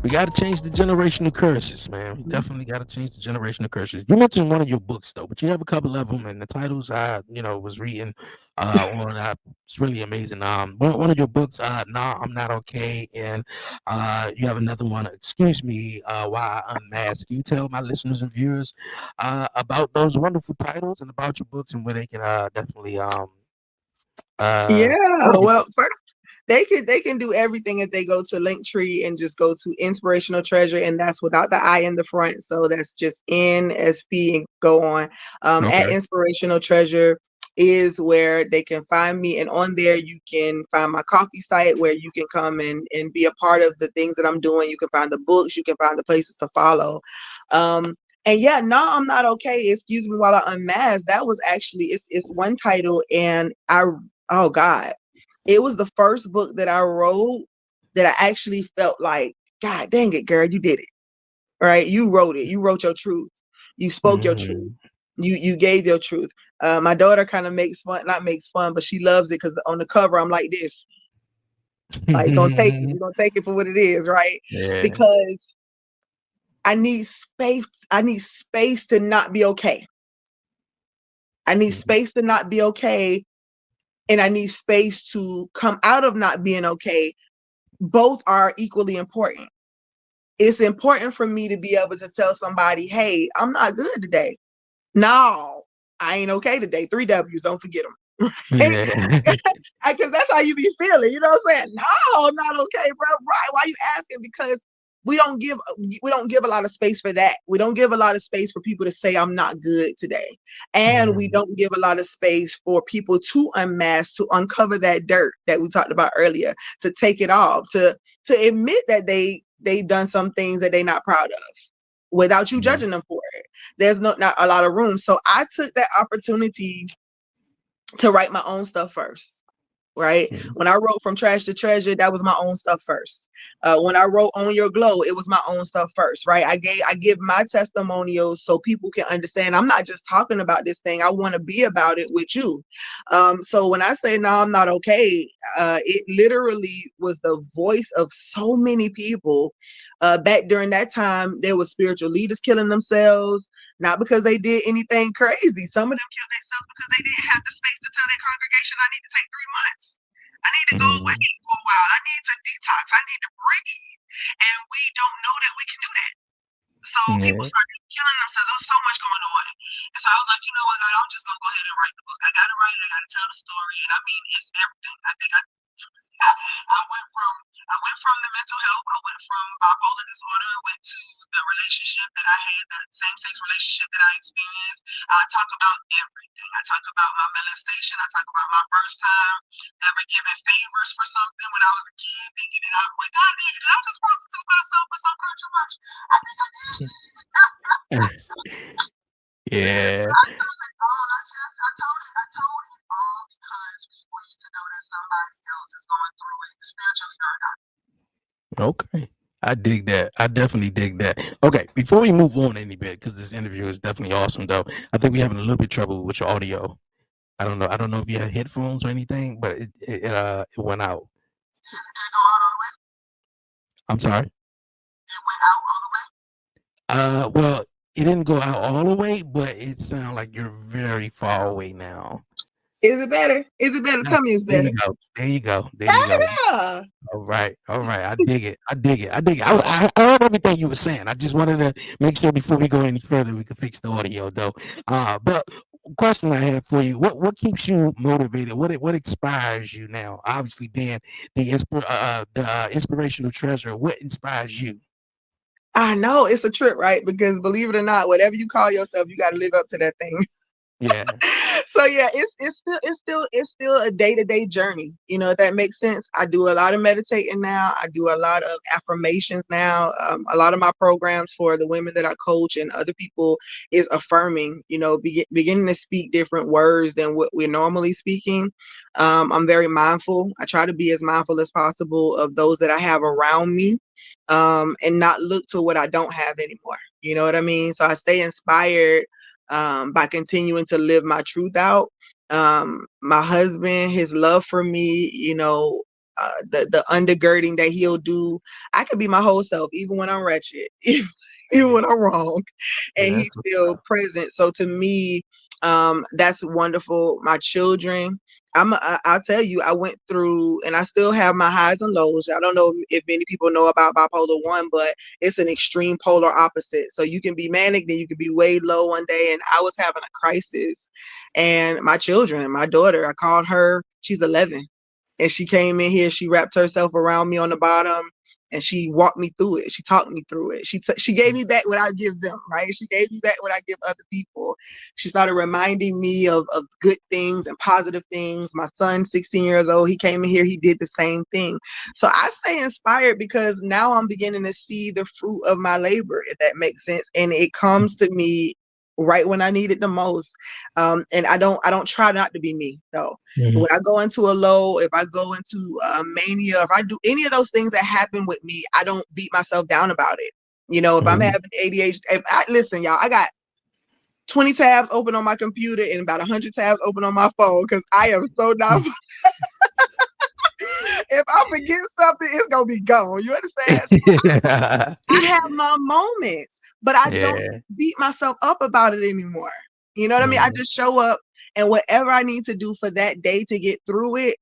We got to change the generational curses, man. We definitely got to change the generational curses. You mentioned one of your books though, but you have a couple of them, and the titles I, was reading on. It's really amazing. One of your books, "Nah, I'm Not Okay," and you have another one, "Excuse Me, Why I Unmask." Can you tell my listeners and viewers about those wonderful titles and about your books and where they can definitely Yeah, order your well, books? first they can do everything if they go to Linktree and just go to Inspirational Treasure, and that's without the I in the front. So that's just NSP and go on. At Okay. Inspirational Treasure is where they can find me, and on there you can find my coffee site where you can come and be a part of the things that I'm doing. You can find the books, you can find the places to follow. Um, and yeah, no, I'm not okay. Excuse me while I unmask. That was actually it's one title, and oh God, it was the first book that I wrote that I actually felt like, God dang it, girl, you did it. Right? You wrote it. You wrote your truth. You spoke your truth. Mhm. You gave your truth. My daughter kind of makes fun, not makes fun, but she loves it because on the cover I'm like this, like gonna take it. We're gonna take it for what it is, right? Yeah. Because I need space. I need space to not be okay. I need Mhm. space to not be okay, and I need space to come out of not being okay. Both are equally important. It's important for me to be able to tell somebody, hey, I'm not good today. No, I ain't okay today. Three W's, don't forget them. Right? Yeah. Because that's how you be feeling. You know what I'm saying? No, I'm not okay, bro. Right? Why you asking? Because we don't give a lot of space for that. We don't give a lot of space for people to say I'm not good today, and we Mhm. don't give a lot of space for people to unmask, to uncover that dirt that we talked about earlier, to take it off, to admit that they've done some things that they're not proud of without you Mhm. judging them for it. There's not a lot of room. So I took that opportunity to write my own stuff first. Right. Mhm. When I wrote From Trash to Treasure, that was my own stuff first. When I wrote On Your Glow, it was my own stuff first. Right. I give my testimonials so people can understand. I'm not just talking about this thing. I want to be about it with you. So when I say no, I'm not okay, it literally was the voice of so many people. Back during that time, there was spiritual leaders killing themselves, not because they did anything crazy. Some of them killed themselves because they didn't have the space to tell their congregation, I need to take 3 months. I need to go away Mhm. for a while. I need to detox. I need to breathe. And we don't know that we can do that. So people Yeah. started killing themselves. There was so much going on. And so I was like, you know what, God, I'm just going to go ahead and write the book. I got to write it. I got to tell the story. And I mean, it's everything. I think I went from the mental health. I went from bipolar disorder. Went to the relationship that I had, the same-sex relationship that I experienced. I talk about everything. I talk about my molestation. I talk about my first time ever giving favors for something when I was a kid, thinking that I went, God, did I just prostitute myself for some controversy? I think I did. Yeah. I told it all. I told it all because people need to know that somebody else is going through it, spiritually or not. Okay. I dig that. I definitely dig that. Okay, before we move on any bit, because this interview is definitely awesome though. I think we're having a little bit trouble with your audio. I don't know. I don't know if you had headphones or anything, but it went out. Yes, it didn't go out all the way. I'm sorry. It went out all the way. Well, it didn't go out all the way, but it sounds like you're very far away now. Is it better? Is it better? Yeah, Tell me it's there you better. go. There you go. There you go. Yeah. All right, all right. I dig it. I dig it. I dig it. I heard everything you were saying. I just wanted to make sure before we go any further, we could fix the audio, though. But question I have for you: what keeps you motivated? What inspires you now? Obviously, being the inspirational treasure. What inspires you? I know it's a trip, right? Because believe it or not, whatever you call yourself, you got to live up to that thing. Yeah. So yeah, it's still a day-to-day journey. If that makes sense. I do a lot of meditating now. I do a lot of affirmations now. A lot of my programs for the women that I coach and other people is affirming. Beginning to speak different words than what we're normally speaking. I'm very mindful. I try to be as mindful as possible of those that I have around me, and not look to what I don't have anymore. You know what I mean? So I stay inspired by continuing to live my truth out. My husband, his love for me, the undergirding that he'll do. I could be my whole self, even when I'm wretched, even when I'm wrong, and Yeah. he's still present. So to me, that's wonderful. My children, I'll tell you, I went through, and I still have my highs and lows. I don't know if many people know about bipolar 1, but it's an extreme polar opposite. So you can be manic, then you can be way low one day. And I was having a crisis, and my children, my daughter, I called her. She's 11, and she came in here. She wrapped herself around me on the bottom, and she walked me through it. She talked me through it. She gave me back what I give them, right? She gave me back what I give other people. She started reminding me of good things and positive things. My son, 16 years old, he came in here, he did the same thing. So I stay inspired because now I'm beginning to see the fruit of my labor, if that makes sense. And it comes to me right when I need it the most. And I don't try not to be me though. Mhm. When I go into a low, if I go into mania, if I do any of those things that happen with me, I don't beat myself down about it. You know, if I'm Mhm. having ADHD, listen, y'all, I got 20 tabs open on my computer and about 100 tabs open on my phone because I am so not. If I forget something, it's gonna be gone. You understand? I have my moments, but I don't Yeah. beat myself up about it anymore. You know what I mean? I Mhm. just show up, and whatever I need to do for that day to get through it,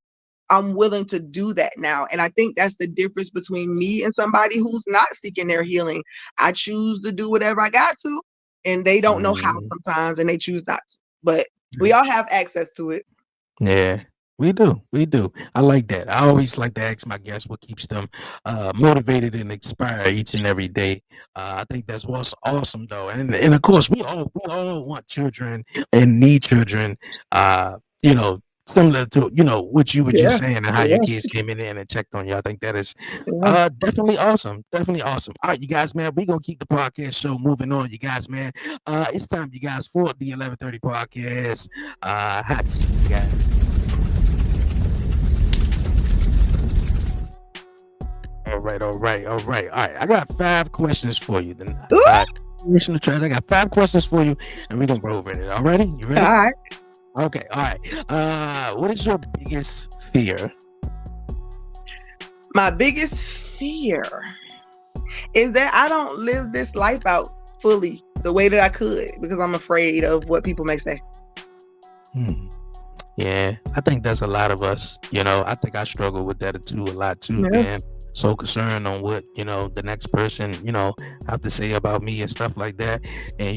I'm willing to do that now. And I think that's the difference between me and somebody who's not seeking their healing. I choose to do whatever I got to, and they don't know how Mhm. sometimes, and they choose not to. But we all have access to it. Yeah, we do. We do. I like that. I always like to ask my guests what keeps them motivated and inspired each and every day. I think that's what's awesome, though. And of course, we all want children and need children. You know, similar to what you were just Yeah, saying and how your yeah, kids came in there and checked on you. I think that is yeah. definitely awesome. Definitely awesome. All right, you guys, man. We're gonna keep the podcast show moving on, you guys, man. It's time, you guys, for the 11:30 podcast. Hot seat, you guys. All right, all right, all right, all right. I got 5 questions for you. Then, Ooh, National Treasure, I got 5 questions for you, and we're gonna go over it. All righty? You all ready? right. Okay, all right. What is your biggest fear? My biggest fear is that I don't live this life out fully the way that I could because I'm afraid of what people may say. Hmm. Yeah, I think that's a lot of us. I think I struggle with that too a lot too, Yeah, man. So concerned on what the next person have to say about me and stuff like that. And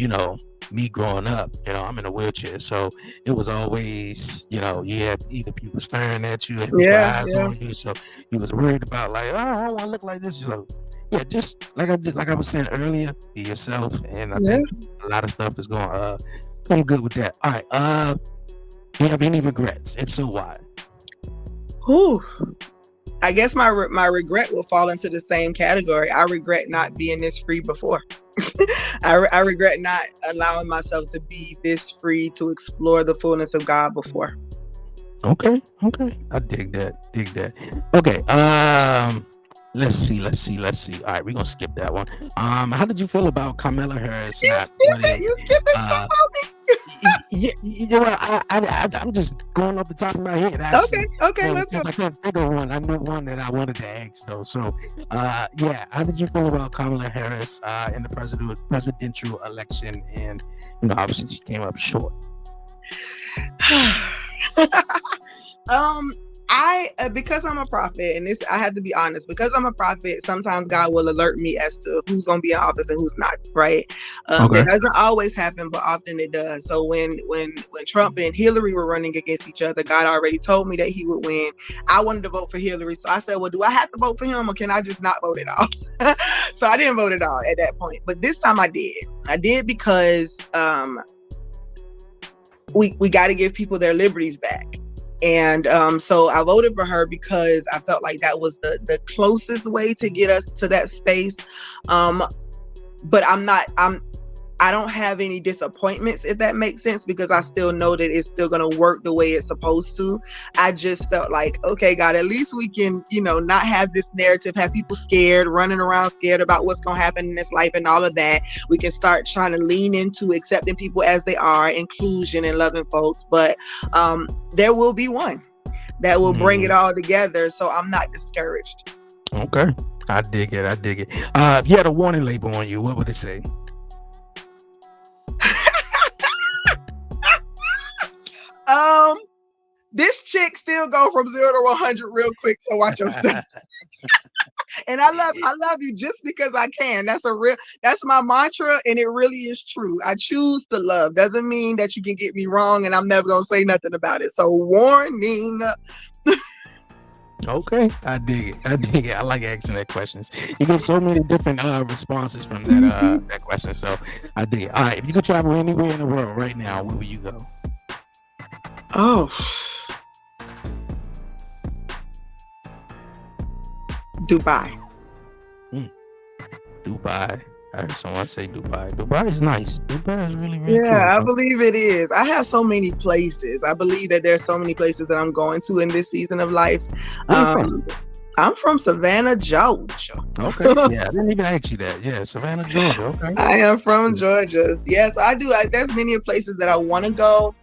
me growing up, I'm in a wheelchair, so it was always you have either people staring at you, have people yeah, eyes yeah, on you, so you was worried about like, oh, I don't want to look like this. So yeah, just like I was saying earlier, be yourself, and I yeah. think a lot of stuff is going come good with that. All right, do you have any regrets? If so, why? Whew. I guess my regret will fall into the same category. I regret not being this free before. I regret not allowing myself to be this free to explore the fullness of God before. Okay, okay. I dig that. Dig that. Okay. Let's see. All right, we're gonna skip that one. How did you feel about Kamala Harris You not skip it. winning? You skipping stuff Uh, on me. I'm just going off the top of my head Okay, actually. okay, let's go. Since I can't think of one, I knew one that I wanted to ask though. So, yeah, how did you feel about Kamala Harris in the presidential election? And obviously she came up short. um I because I'm a prophet, and this I have to be honest, because I'm a prophet, sometimes God will alert me as to who's going to be in office and who's not, right? Okay. That doesn't always happen, but often it does. So when Trump and Hillary were running against each other, God already told me that he would win. I wanted to vote for Hillary, so I said, well, do I have to vote for him, or can I just not vote at all? So I didn't vote at all at that point, but this time I did because we got to give people their liberties back. And so I voted for her because I felt like that was the closest way to get us to that space. But I don't have any disappointments, if that makes sense, because I still know that it's still going to work the way it's supposed to. I just felt like, okay, God, at least we can, not have this narrative, have people scared, running around scared about what's going to happen in this life and all of that. We can start trying to lean into accepting people as they are, inclusion and loving folks. But there will be one. that will bring it all together. So I'm not discouraged. Okay. I dig it. If you had a warning label on you, what would it say? This chick still go from 0 to 100 real quick. So watch yourself. And I love you just because I can. That's my mantra, and it really is true. I choose to love. Doesn't mean that you can get me wrong, and I'm never gonna say nothing about it. So warning. Okay, I dig it. I like asking that questions. You get so many different responses from that question. So I dig it. All right, if you could travel anywhere in the world right now, where would you go? Oh, Dubai. Dubai. I heard someone say Dubai. Dubai is nice. Dubai is really, really cool. Yeah, I believe it is. I have so many places. I believe that there's so many places that I'm going to in this season of life. I'm from Savannah, Georgia. Okay. Yeah, I didn't even ask you that. Yeah, Savannah, Georgia. Okay. I am from Georgia. Yes, I do. There's many places that I want to go.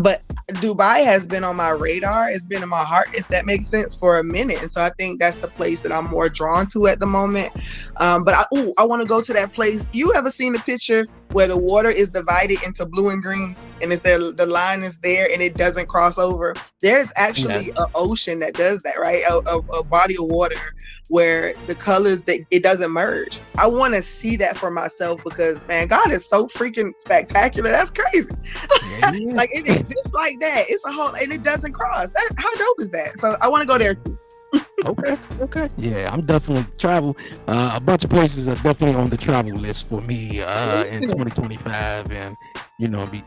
But Dubai has been on my radar. It's been in my heart, if that makes sense, for a minute. And so I think that's the place that I'm more drawn to at the moment. But I want to go to that place. You ever seen the picture where the water is divided into blue and green, and it's there, the line is there and it doesn't cross over? There's actually an ocean that does that, right? A body of water where the colors, that it doesn't merge. I want to see that for myself because, man, God is so freaking spectacular. That's crazy. Like, it exists like that. It's a whole, and it doesn't cross. How dope is that? So I want to go there too. Okay. Yeah, I'm definitely travel. A bunch of places are definitely on the travel list for me in 2025, and be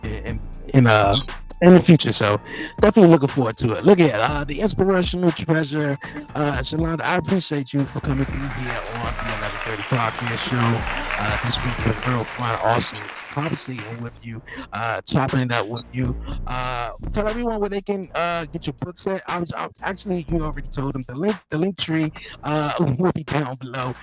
in the future. So definitely looking forward to it. Look at the inspirational treasure, Shalonda. I appreciate you for coming through here on the 1130 podcast show. This week was real fun, awesome conversating with you, chopping it up with you. Tell everyone where they can get your book set. Actually, you already told them the link tree will be down below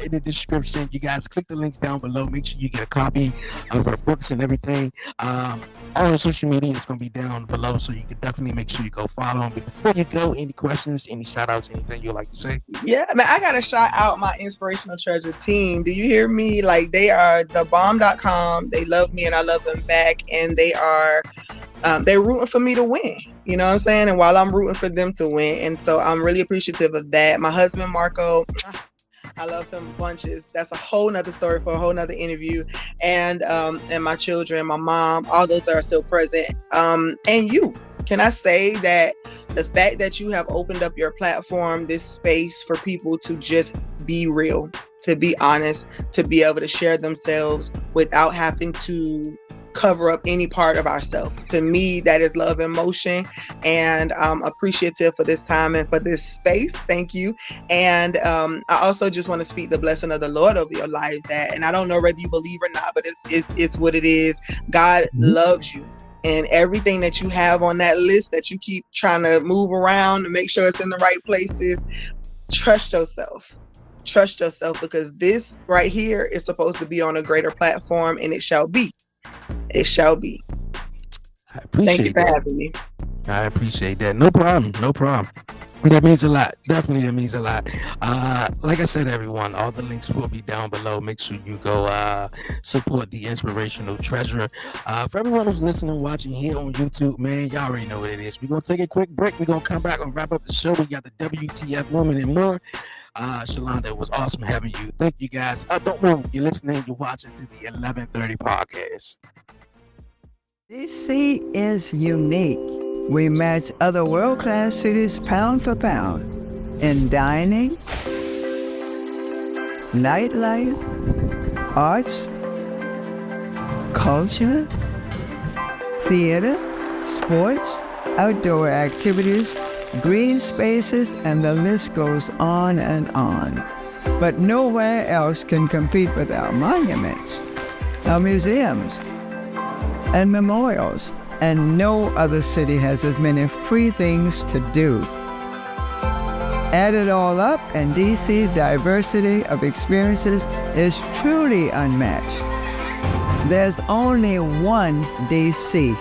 in the description. You guys click the links down below. Make sure you get a copy of her books and everything. All her social media is going to be down below, so you can definitely make sure you go follow them. But before you go, any questions, any shout outs, anything you'd like to say? Yeah, man, I gotta shout out my inspirational treasure team. Do you hear me? Like, they are thebomb.com. They love me and I love them back, and they're rooting for me to win. You know what I'm saying? And while I'm rooting for them to win, and so I'm really appreciative of that. My husband Marco, I love him bunches. That's a whole nother story for a whole nother interview. And my children, my mom, all those that are still present. And you. Can I say that the fact that you have opened up your platform, this space for people to just be real, to be honest, to be able to share themselves without having to cover up any part of ourselves. To me, that is love in motion, and I'm appreciative for this time and for this space. Thank you. And I also just want to speak the blessing of the Lord over your life, and I don't know whether you believe or not, but it's what it is. God loves you. And everything that you have on that list that you keep trying to move around to make sure it's in the right places, trust yourself. Trust yourself, because this right here is supposed to be on a greater platform, and it shall be. It shall be. I appreciate Thank you for having me. I appreciate that. No problem. That means a lot. Definitely, that means a lot. Like I said, everyone, all the links will be down below. Make sure you go support the inspirational treasure. For everyone who's listening, watching here on YouTube, man, y'all already know what it is. We're going to take a quick break. We're going to come back and wrap up the show. We got the WTF moment and more. Shalonda, it was awesome having you. Thank you, guys. Don't move. You're listening. You're watching to the 1130 podcast. DC is unique. We match other world-class cities pound for pound in dining, nightlife, arts, culture, theater, sports, outdoor activities, green spaces, and the list goes on and on. But nowhere else can compete with our monuments, our museums, and memorials. And no other city has as many free things to do. Add it all up, and DC's diversity of experiences is truly unmatched. There's only one DC.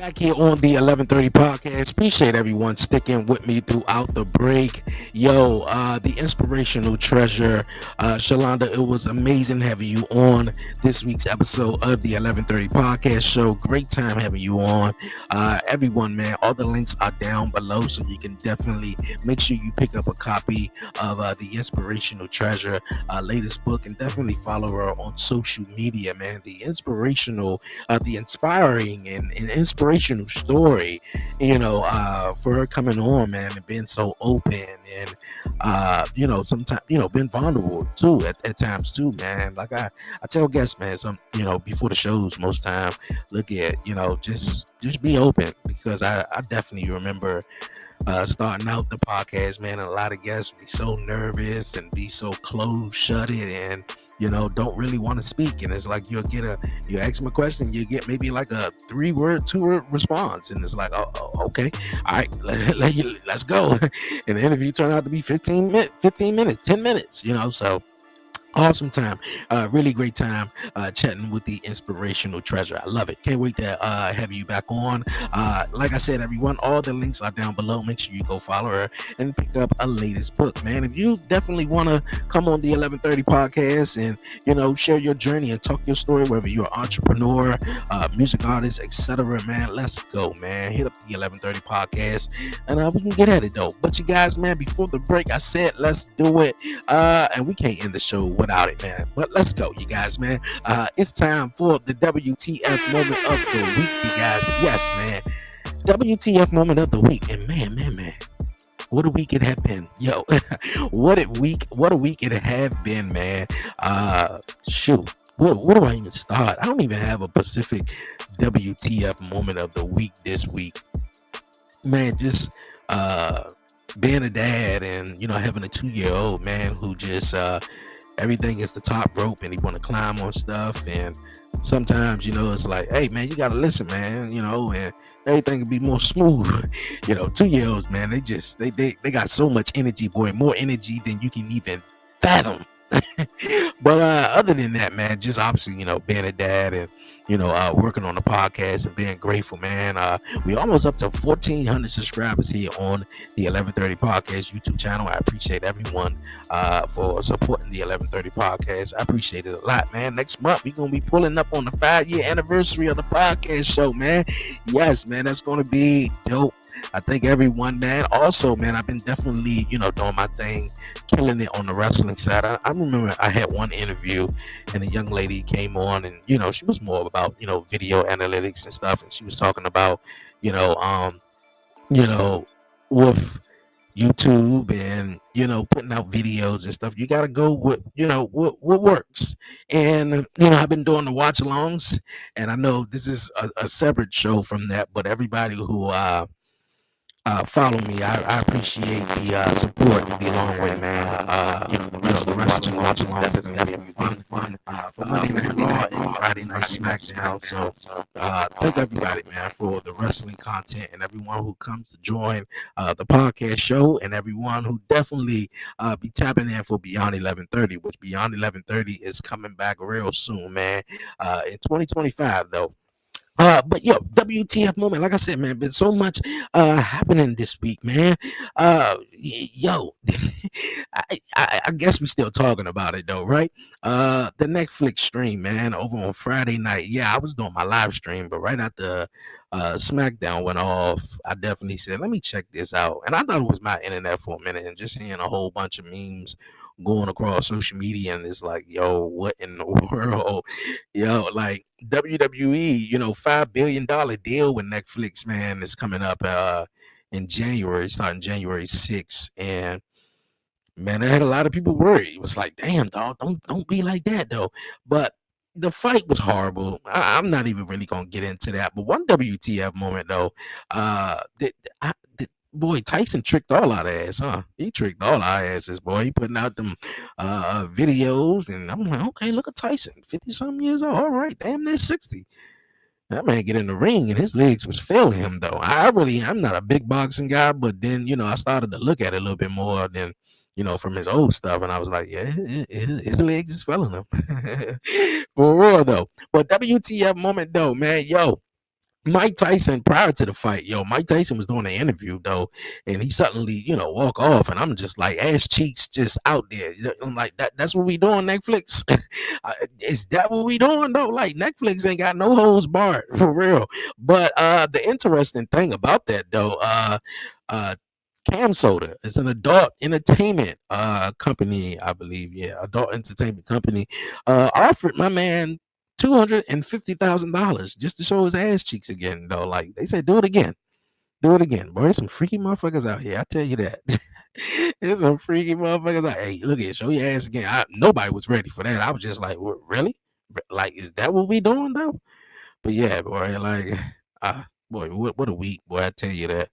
Back here on the 11:30 podcast. Appreciate everyone sticking with me throughout the break. Yo, the inspirational treasure, Shalonda, it was amazing having you on this week's episode of the 11:30 podcast show. Great time having you on. Everyone, man, all the links are down below, so you can definitely make sure you pick up a copy of the inspirational treasure latest book, and definitely follow her on social media, man. The inspiring and inspirational story, for her coming on, man, and being so open and, sometimes, being vulnerable too at times too, man. Like I tell guests, man, before the shows, most time, look at, just be open, because I definitely remember starting out the podcast, man, and a lot of guests be so nervous and be so closed shutted, and don't really want to speak. And it's like you ask them a question, you get maybe like a 3-word 2-word response, and it's like, oh, okay, all right, let's go. And the interview turned out to be 15 minutes, 10 minutes, so awesome time, really great time chatting with the inspirational treasure. I love it. Can't wait to have you back on. Like I said, everyone, all the links are down below. Make sure you go follow her and pick up a latest book, man. If you definitely want to come on the 11:30 podcast and share your journey and talk your story, whether you're an entrepreneur, music artist, etc., man, let's go, man. Hit up the 11:30 podcast and we can get at it though. But you guys, man, before the break, I said let's do it, and we can't end the show without it, man. But let's go, you guys, man. It's time for the WTF moment of the week, you guys. Yes, man. WTF moment of the week. And man, what a week it have been. Yo, what a week it have been, man. Shoot. Where do I even start? I don't even have a specific WTF moment of the week this week. Man, just being a dad and having a 2-year-old, man, who just everything is the top rope and he want to climb on stuff, and sometimes it's like, hey man, you gotta listen, man, and everything can be more smooth. 2-year-olds, man, they got so much energy, boy, more energy than you can even fathom. But other than that, man, just obviously being a dad and working on the podcast and being grateful, man. We almost up to 1,400 subscribers here on the 11:30 podcast YouTube channel. I appreciate everyone for supporting the 11:30 podcast. I appreciate it a lot, man. Next month we're gonna be pulling up on the 5-year anniversary of the podcast show, man. Yes, man, that's gonna be dope. I thank everyone, man. Also, man, I've been definitely, doing my thing, killing it on the wrestling side. I remember I had one interview and a young lady came on and, she was more about, video analytics and stuff. And she was talking about, with YouTube and, putting out videos and stuff, you got to go with, what works. And, I've been doing the watch alongs, and I know this is a separate show from that, but everybody who, follow me. I appreciate the support the long way, man. The wrestling watch along is definitely fun. For Monday Night Raw and Friday Night SmackDown. So thank everybody, man, for the wrestling content and everyone who comes to join the podcast show, and everyone who definitely be tapping in for Beyond 11:30, which Beyond 11:30 is coming back real soon, man. In 2025, though. But yo, WTF moment, like I said, man, been so much happening this week, man. Yo, I guess we still talking about it though, right? The Netflix stream, man, over on Friday night. Yeah, I was doing my live stream, but right after SmackDown went off, I definitely said, let me check this out. And I thought it was my internet for a minute, and just seeing a whole bunch of memes going across social media, and it's like, yo, what in the world? Yo, like WWE, $5 billion deal with Netflix, man, is coming up in January, starting January 6th. And man, I had a lot of people worried. It was like, damn, dog, don't be like that though. But the fight was horrible. I'm not even really gonna get into that. But one WTF moment though, boy, Tyson tricked all our ass, huh? He tricked all our asses, boy. He putting out them videos, and I'm like, okay, look at Tyson, 50-something years old. All right, damn, they're 60. That man get in the ring and his legs was failing him though. I'm not a big boxing guy, but then I started to look at it a little bit more than from his old stuff, and I was like, yeah, his legs is failing him for real though. But WTF moment though, man, yo. Mike Tyson, prior to the fight, Mike Tyson was doing an interview though, and he suddenly, walk off, and I'm just like, ass cheeks just out there. I'm like, that's what we doing, Netflix. Is that what we doing though? Like, Netflix ain't got no holds barred for real. But the interesting thing about that though, uh, Cam Soda is an adult entertainment company, I believe. Yeah, adult entertainment company offered my man $250,000 just to show his ass cheeks again, though. Like they said, do it again. Do it again. Boy, there's some freaky motherfuckers out here. I tell you that. There's some freaky motherfuckers out. Hey, look at show your ass again. Nobody was ready for that. I was just like, really? Like, is that what we doing though? But yeah, boy, like boy, what a week, boy. I tell you that.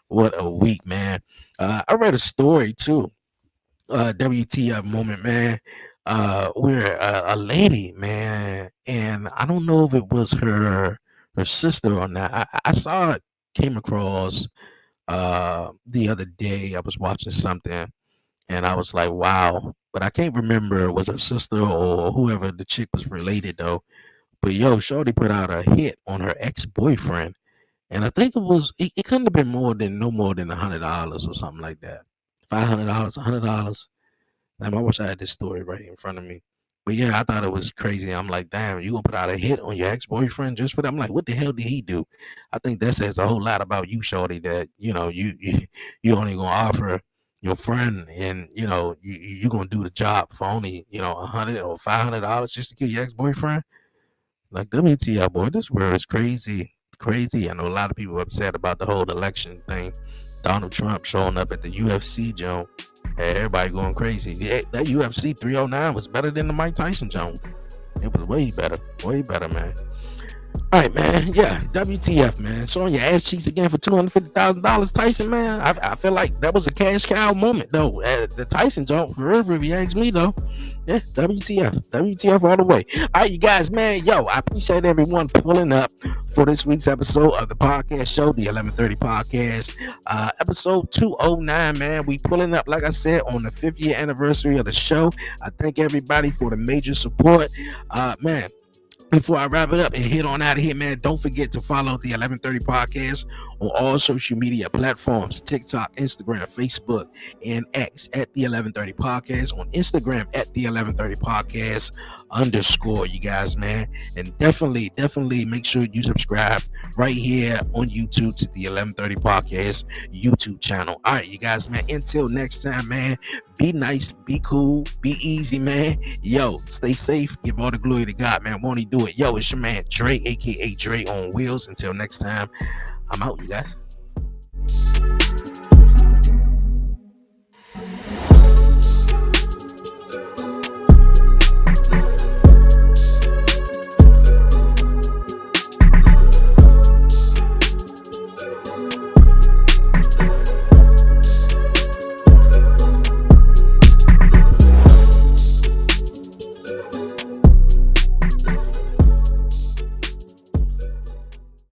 What a week, man. I read a story too. WTF moment, man. Where a lady, man, and I don't know if it was her sister or not. I saw it, came across the other day. I was watching something and I was like, wow. But I can't remember was her sister or whoever the chick was related though. But yo, Shorty put out a hit on her ex-boyfriend. And I think it couldn't have been no more than $100 or something like that. $500, $100. Damn, I wish I had this story right in front of me. But yeah, I thought it was crazy. I'm like, damn, you gonna put out a hit on your ex-boyfriend just for that? I'm like, what the hell did he do? I think that says a whole lot about you, shorty, that you only gonna offer your friend, and you gonna do the job for only $100 or $500 just to get your ex-boyfriend. Like, WTF, boy, this world is crazy. Crazy. I know a lot of people are upset about the whole election thing. Donald Trump showing up at the UFC joint. Had everybody going crazy. Yeah, that UFC 309 was better than the Mike Tyson joint. It was way better. Way better, man. All right, man. Yeah, WTF, man. Showing your ass cheeks again for $250,000, Tyson, man. I feel like that was a cash cow moment, though. The Tyson joint, for real, if you ask me, though. Yeah, WTF all the way. All right, you guys, man. Yo, I appreciate everyone pulling up for this week's episode of the podcast show, the 1130 podcast, episode 209, man. We pulling up, like I said, on the 5th year anniversary of the show. I thank everybody for the major support, man. Before I wrap it up and head on out of here, man, don't forget to follow the 1130 podcast on all social media platforms: TikTok, Instagram, Facebook, and X at the 1130 podcast. On Instagram at the 1130 podcast _ you guys, man. And definitely make sure you subscribe right here on YouTube to the 1130 podcast YouTube channel. All right, you guys, man. Until next time, man. Be nice, be cool, be easy, man. Yo, stay safe. Give all the glory to God, man. Won't he do it? Yo, it's your man Dre, aka Dre on Wheels. Until next time, I'm out, you guys.